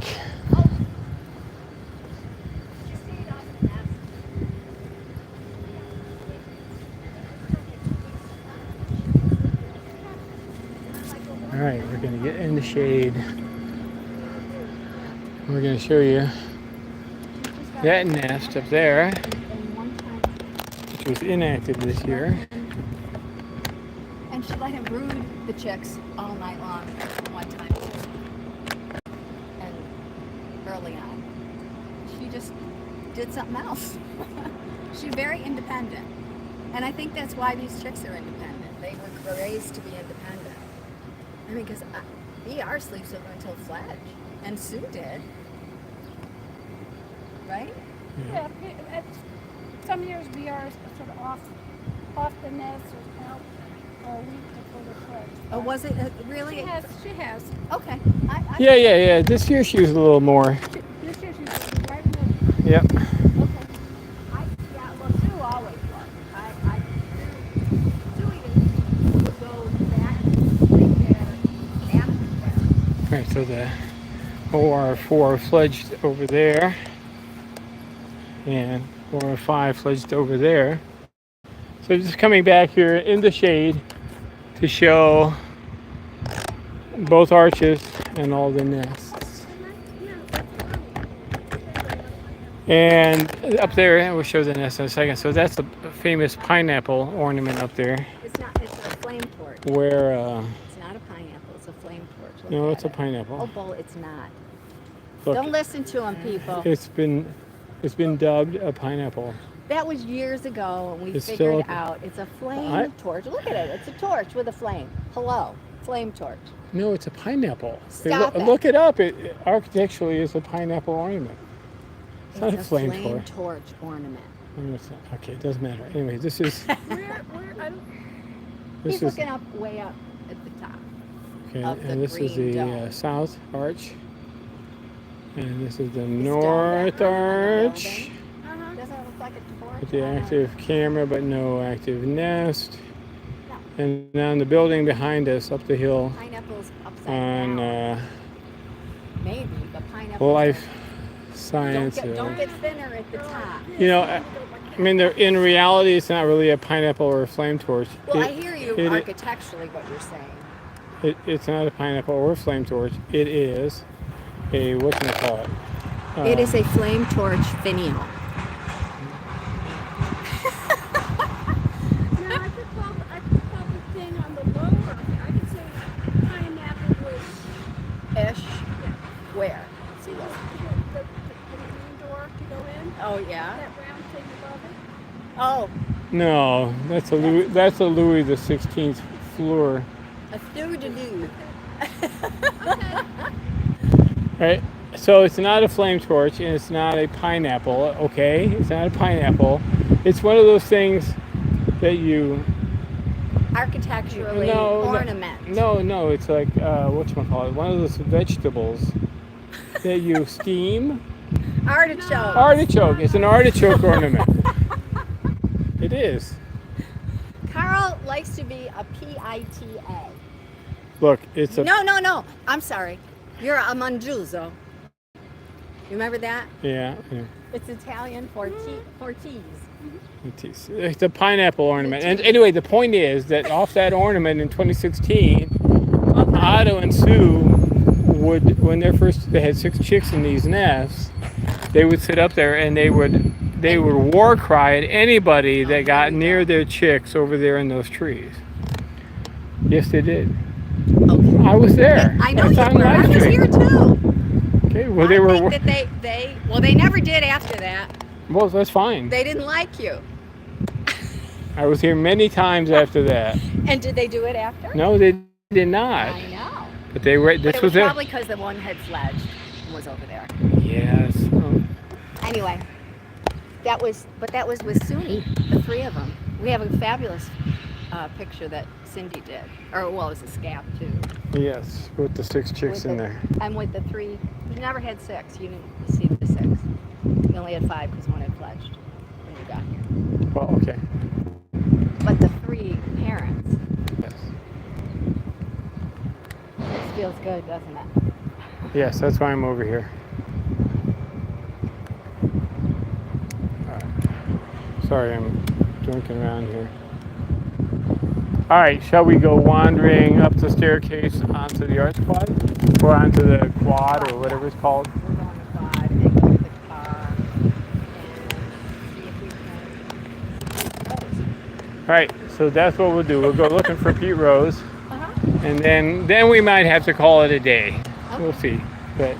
All right, we're going to get in the shade. We're going to show you that nest up there, which was inactive this year. And she let him brood the chicks all night long one time. And early on, she just did something else. She's very independent. And I think that's why these chicks are independent. They were raised to be independent. I mean, because BR sleeps over until fledge. And Sue did. Right? Yeah, some years BR is sort of off the nest or out for a week before the fledge. Oh, was it really? She has. Okay. Yeah. This year she was a little more This Yep. Okay. Yeah, well, Sue always was. Sue would go back right there after there. Right, so the OR4 fledged over there, and OR5 fledged over there. So just coming back here in the shade to show both arches and all the nests. And up there, we'll show the nest in a second. So that's a famous pineapple ornament up there. It's not. It's a flame torch. Where, It's not a pineapple. It's a flame torch. Look no, at it's a it. pineapple. Oh, Bull, it's not. Look, Don't listen to him, people. it's been dubbed a pineapple. That was years ago, and we It's figured still- out it's a flame torch. Look at it. It's a torch with a flame. Hello, flame torch. No, it's a pineapple. Stop it. Look it up. It architecturally is a pineapple ornament. It's not a flame torch. torch ornament. No, it's not. Okay, it doesn't matter. Anyway, this is Where, I don't, He's this is looking up way up at the top. okay, of the and this is green the dome. south arch, and this is the This north dome on the arch. building. uh-huh. Doesn't it look like a torch? With the active camera, but no active nest. No. And on the building behind us, up the hill, Pineapples upside on down. Maybe, but pineapples. life Don't science. don't get thinner at the top. You know, I mean, in reality, it's not really a pineapple or a flame torch. Well, I hear you it- architecturally what you're saying. It's not a pineapple or a flame torch. It is a whatchamacallit. It is a flame torch finial. No, I could call the thing on the lower. I could say pineapple was. Ish. Where? See the green door to go in? Oh yeah. That round thing above it? Oh, No, that's a Louis the 16th floor. a through-de-loo. Right? So it's not a flame torch and it's not a pineapple, okay? It's not a pineapple. It's one of those things that you Architecturally ornament. No, it's like whatchamacallit, one of those vegetables that you steam. Artichoke. Artichoke. It's an artichoke ornament. It is. Karel likes to be a P-I-T-A. Look, it's a No. I'm sorry. You're a Mangiuso. You remember that? yeah. It's Italian for cheese. It's a pineapple ornament. And anyway, the point is that off that ornament in 2016, Otto and Sue would, when they had 6 chicks in these nests, they would sit up there and they would war cry at anybody that got near their chicks over there in those trees. Yes, they did. Okay. I was there. I know It's you on were. I live was stream. here too. Okay, well they were. I think that they never did after that. Well, that's fine. They didn't like you. I was here many times after that. And did they do it after? No, they did not. I know. But they were. But This it was was it. probably because the one had fledged and was over there. Yes. Anyway, that was with Suni, the 3 of them. We have a fabulous picture that Cindy did, or well, it was a scap too. Yes, with the 6 chicks in there. And with the 3, you never had 6. You didn't see the 6. You only had 5 because one had fledged when you got here. Well, okay. But the 3 parents. Yes. This feels good, doesn't it? Yes, that's why I'm over here. All right. Sorry, I'm drinking around here. All right, shall we go wandering up the staircase onto the art quad? Or onto the quad, or whatever it's called? We're going to quad and go to the car and see if we can. All right, so that's what we'll do. We'll go looking for Pete Rose, Uh-huh. and then we might have to call it a day. We'll see. But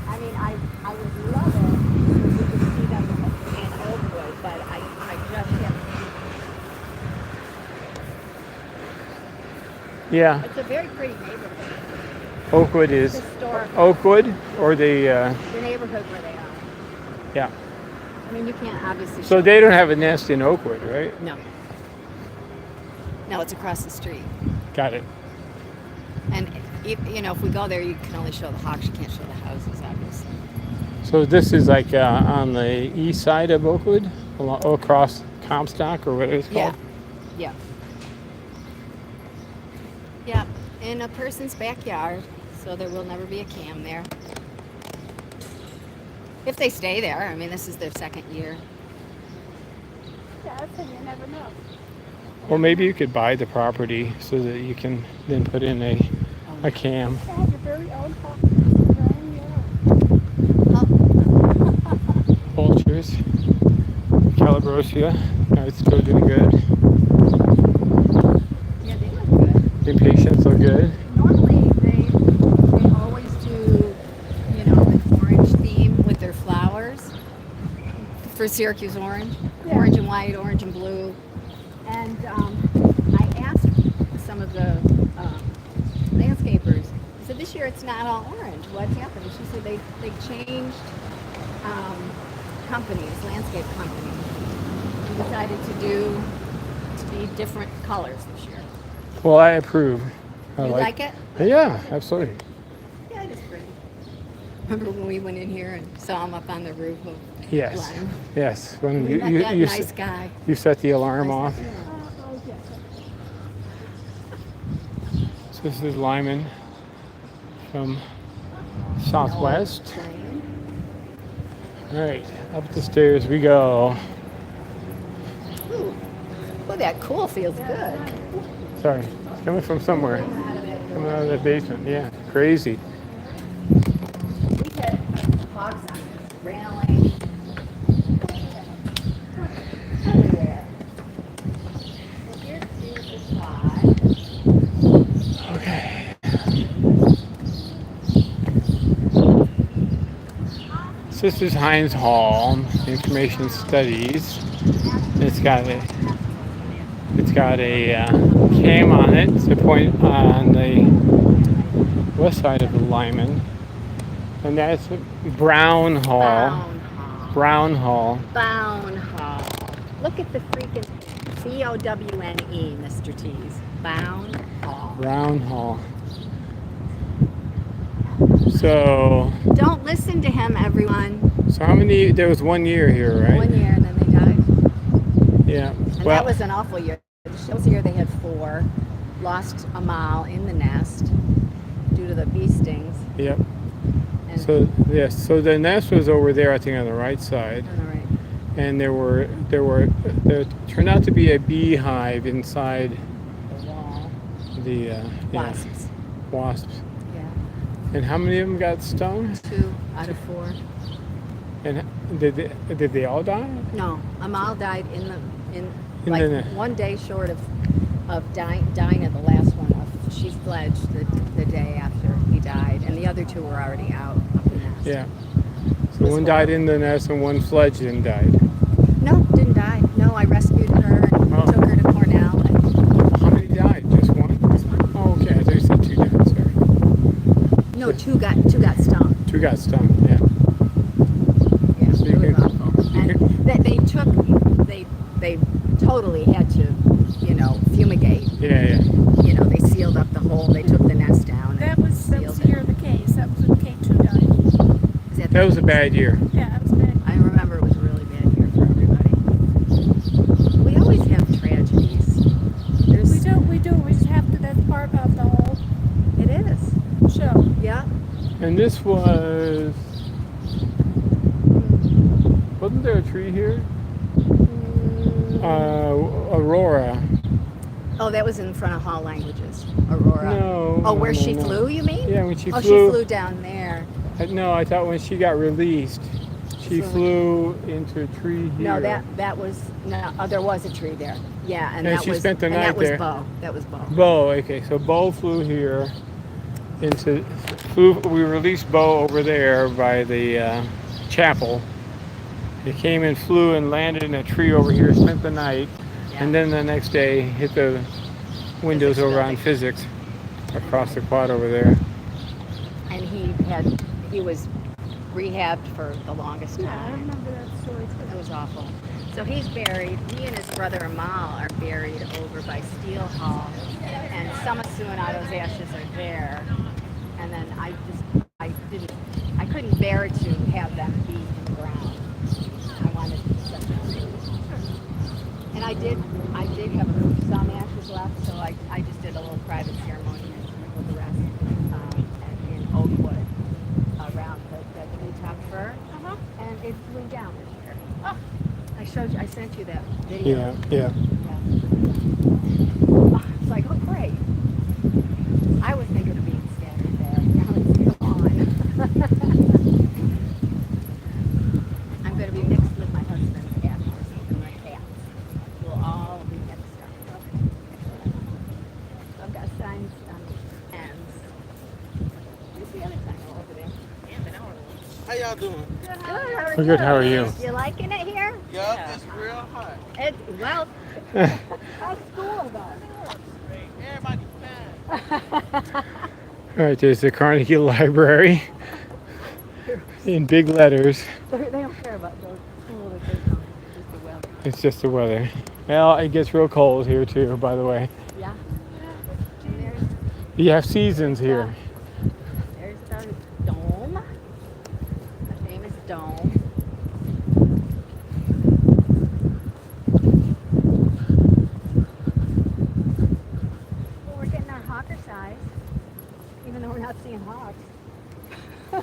I mean, I would love it if we could see them in Oakwood, but I just haven't. yeah, It's a very pretty neighborhood. Oakwood is Historic. Oakwood or the The neighborhood where they are. yeah. I mean, you can't obviously. So show- they don't have a nest in Oakwood, right? No. No, it's across the street. Got it. And if we go there, you can only show the HAWKS. You can't show the houses, obviously. So this is like on the east side of Oakwood, across Comstock or what it's called? Yeah. Yeah, in a person's backyard, so there will never be a cam there. If they stay there, I mean, this is their second year. Yeah, that's it. You never know. Well, maybe you could buy the property so that you can then put in a cam. You have your very own HAWKS. Your own yard. Vultures, Calabrosia, it's still doing good. Yeah, they look good. Impatiens look good. Normally, they always do, an orange theme with their flowers for Syracuse orange. Yeah. Orange and white, orange and blue. And I asked some of the landscapers, I said, this year it's not all orange. What's happening? She said they changed companies, landscape companies, and decided to be different colors this year. Well, I approve. You like it? Yeah, absolutely. Yeah, it is pretty. Remember when we went in here and saw him up on the roof of Yes. Lyman? Yes. When We met that nice guy. you set the alarm off. Oh, yes. So this is Lyman from Southwest. Plane. All right, up the stairs we go. Ooh, that cool feels good. Sorry, it's coming from somewhere. Coming out of the basement. Yeah, crazy. We had hogs on this railing. Everywhere. So here's the slide. Okay. So this is Hines Hall, Information Studies. It's got a cam on it. It's a point on the west side of the Lyman, and that's Brown Hall. Brown Hall. Bound Hall. Look at the freaking COWNE, Mr. T's. Bound Hall. Brown Hall. So Don't listen to him, everyone. how many? There was 1 year here, right? 1 year and then they died. Yeah. And that was an awful year. This year they had 4. Lost a mile in the nest due to the bee stings. Yep. And So yes, so the nest was over there, I think, on the right side, on the right. and there turned out to be a beehive inside The wall. the Wasps. wasps. Yeah. And how many of them got stung? 2 out of 4. And did they all die? No, Amal died in In like the- 1 day short of dying at the last one. She fledged the day after he died, and the other 2 were already out of the nest. Yeah. So one died in the nest and one fledged and died. No, didn't die. No, I rescued her and Oh. took her to Cornell. And How many died? Just one? Oh, okay. I thought you said 2 died. Sorry. no, 2 got stung. 2 got stung. Yeah. Yeah, So you it was can- awful. you And they totally had to, fumigate. Yeah. They sealed up the hole. They took the nest down. That and was the sealed year of the case. That was when K2 died. Is That was a bad year. Yeah, that was bad. I remember it was a really bad year for everybody. We always have tragedies. We do. We just have to. That's part of the whole It is. show. Yeah. And this was. Wasn't there a tree here? Aurora. Oh, that was in front of Hall Languages, Aurora. No. Oh, where no, she no. flew, you mean? Yeah, when she Oh, flew. she flew down there. No, I thought when she got released, she flew into a tree here. No, that was no. Oh, there was a tree there. Yeah, and And that she was spent the and night that was there. Bo. That was Bo. Bo. Okay, so Bo flew here. We released Bo over there by the chapel. He came and flew and landed in a tree over here, spent the night, Yeah. and then the next day hit the windows Physics over on building. physics across the quad over there. And he was rehabbed for the longest Yeah, I time. remember that story It too. was awful. So he's buried. He and his brother Amal are buried over by Steel Hall, and some of Suanato's ashes are there. and then I couldn't bear to have them be in the ground. I wanted such a, and I did have some ashes left, so I just did a little private ceremony and sprinkled the rest in oak wood around that treetop fir, and it blew down this year. Oh, I sent you that video. Yeah. It's like, oh great. I was thinking of being scattered there. Now it's gone. I'm going to be mixed with my husband's cat or something like that. We'll all be mixed up. So I've got signs on the ends. Where's the other sign over there? How y'all doing? Good. How are We're good. How are you? You liking it here? Yup, it's real hot. Well, how's school though? Everybody fine. All right, there's the Carnegie Library in big letters. They don't care about those school that they come. Just the weather. It's just the weather. Well, it gets real cold here too, by the way. Yeah. And there's You have seasons here. There's the dome, the famous dome. Well, we're getting our hawker size, even though we're not seeing hawks. I'm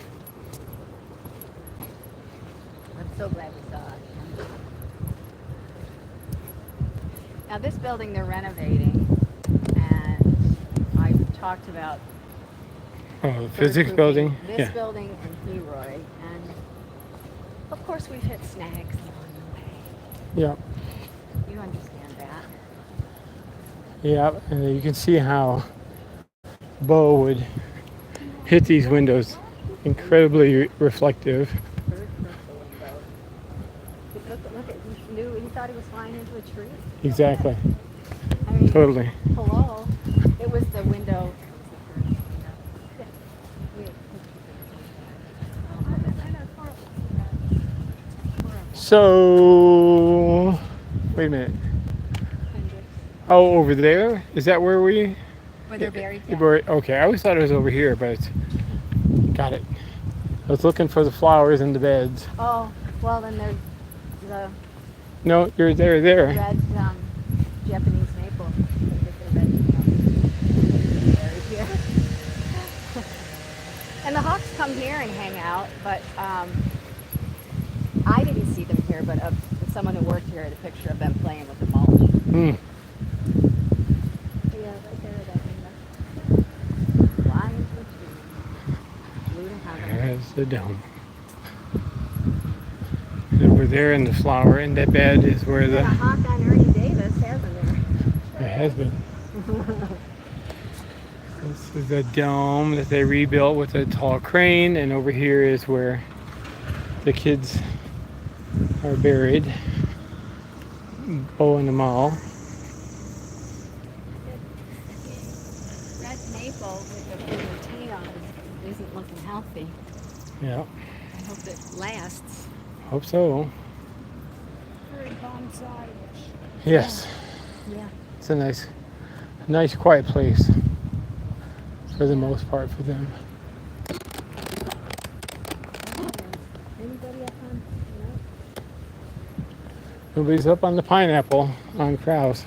so glad we saw it. Now this building they're renovating, and I've talked about Oh, the physics building. this Yeah. building and Leroy, and of course we've hit snags along the way. Yeah. You understand that. Yeah, and you can see how Bo would hit these windows. Incredibly reflective. Bird purple window. Look at he thought he was flying into a tree. Exactly. I mean, Totally. hello. It was the window. So, wait a minute. Oh, over there? Is that where we? Where they're buried. Yeah. Okay, I always thought it was over here, but it's, got it. I was looking for the flowers in the beds. Oh, well then there's the No, you're there. red Japanese maple. Buried here. And the hawks come here and hang out, but I didn't see them here, but someone who worked here had a picture of them playing with the mulch. Hmm. Yeah, right there, that window. Flying into a tree. Blue to heaven. There's the dome. And over there in the flower in that bed is where There's the a hawk on Ernie Davis, hasn't there? it has been. This is the dome that they rebuilt with a tall crane, and over here is where the kids are buried. Bo and Amal. Red maple with the routine on isn't looking healthy. Yeah, I hope it lasts. hope so. Very bonsai-ish. Yes, Yeah. it's a nice quiet place for the most part for them. Anybody up on? Nobody's up on the pineapple on Crouse.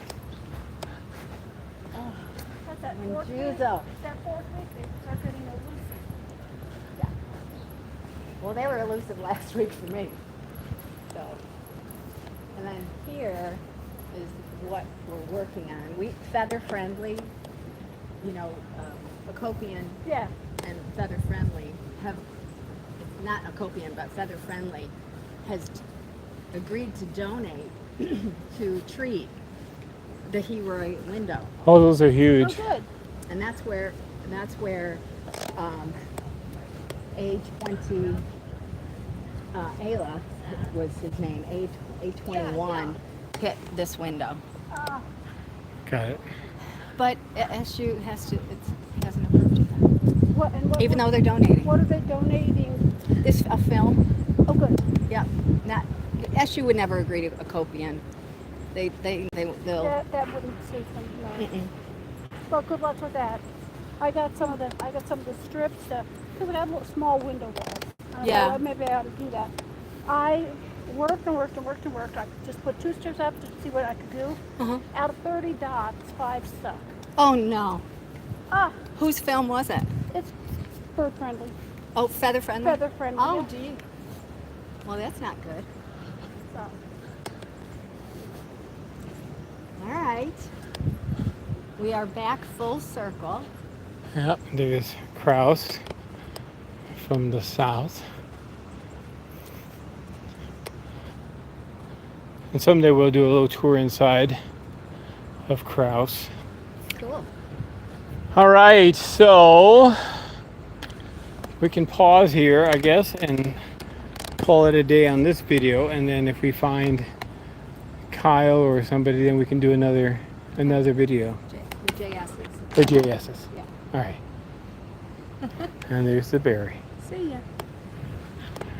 That's that When fourth Jew's week. up. That fourth week, they start getting elusive. Well, they were elusive last week for me. So, and then here is what we're working on. We feather friendly, Acopian Yeah. and feather friendly have not Acopian but feather friendly has agreed to donate to treat the Leroy window, Oh, those are Oh, huge. good. and that's where A20 Ayla was his name. A21 hit this window, Got it. but SU hasn't approved it yet, What, even though they're donating. What are they donating? This a film. Oh, good. Yeah, not SU would never agree to a Acopian. They'll. That wouldn't say something like. Mm-mm. Well, good luck with that. I got some of the strips because I got little small window walls. Yeah. Thought maybe I ought to do that. I worked and worked and worked and worked. I just put 2 strips up to see what I could do. Uh-huh. Out of 30 dots, 5 stuck. Oh no. Ah, Whose film was it? it's bird friendly. Oh, feather friendly. Feather friendly. Oh, yeah. gee. Well, that's not good. So, All right. We are back full circle. Yep, there's Crouse from the south. And someday we'll do a little tour inside of Crouse. Cool. All right, so we can pause here, I guess, and call it a day on this video. And then if we find Kyle or somebody, then we can do another video. The JS's. Or JS's. Yeah. All right. And there's the berry. See ya.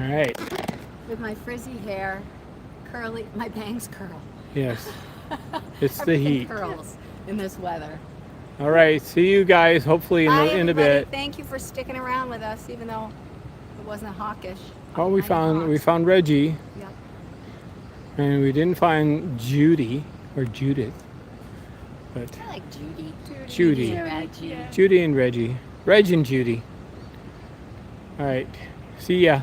All right. With my frizzy hair, curly, my bangs curl. Yes. It's the Everything heat. curls in this weather. All right. See you guys hopefully Bye, in a everybody. bit. Thank you for sticking around with us, even though it wasn't hawkish. Oh, we found Reggie, Yeah. and we didn't find Judy or Judith, but I like Judy. Judy. and Reggie. Yeah. Judy and Reggie. Reg and Judy. All right. See ya.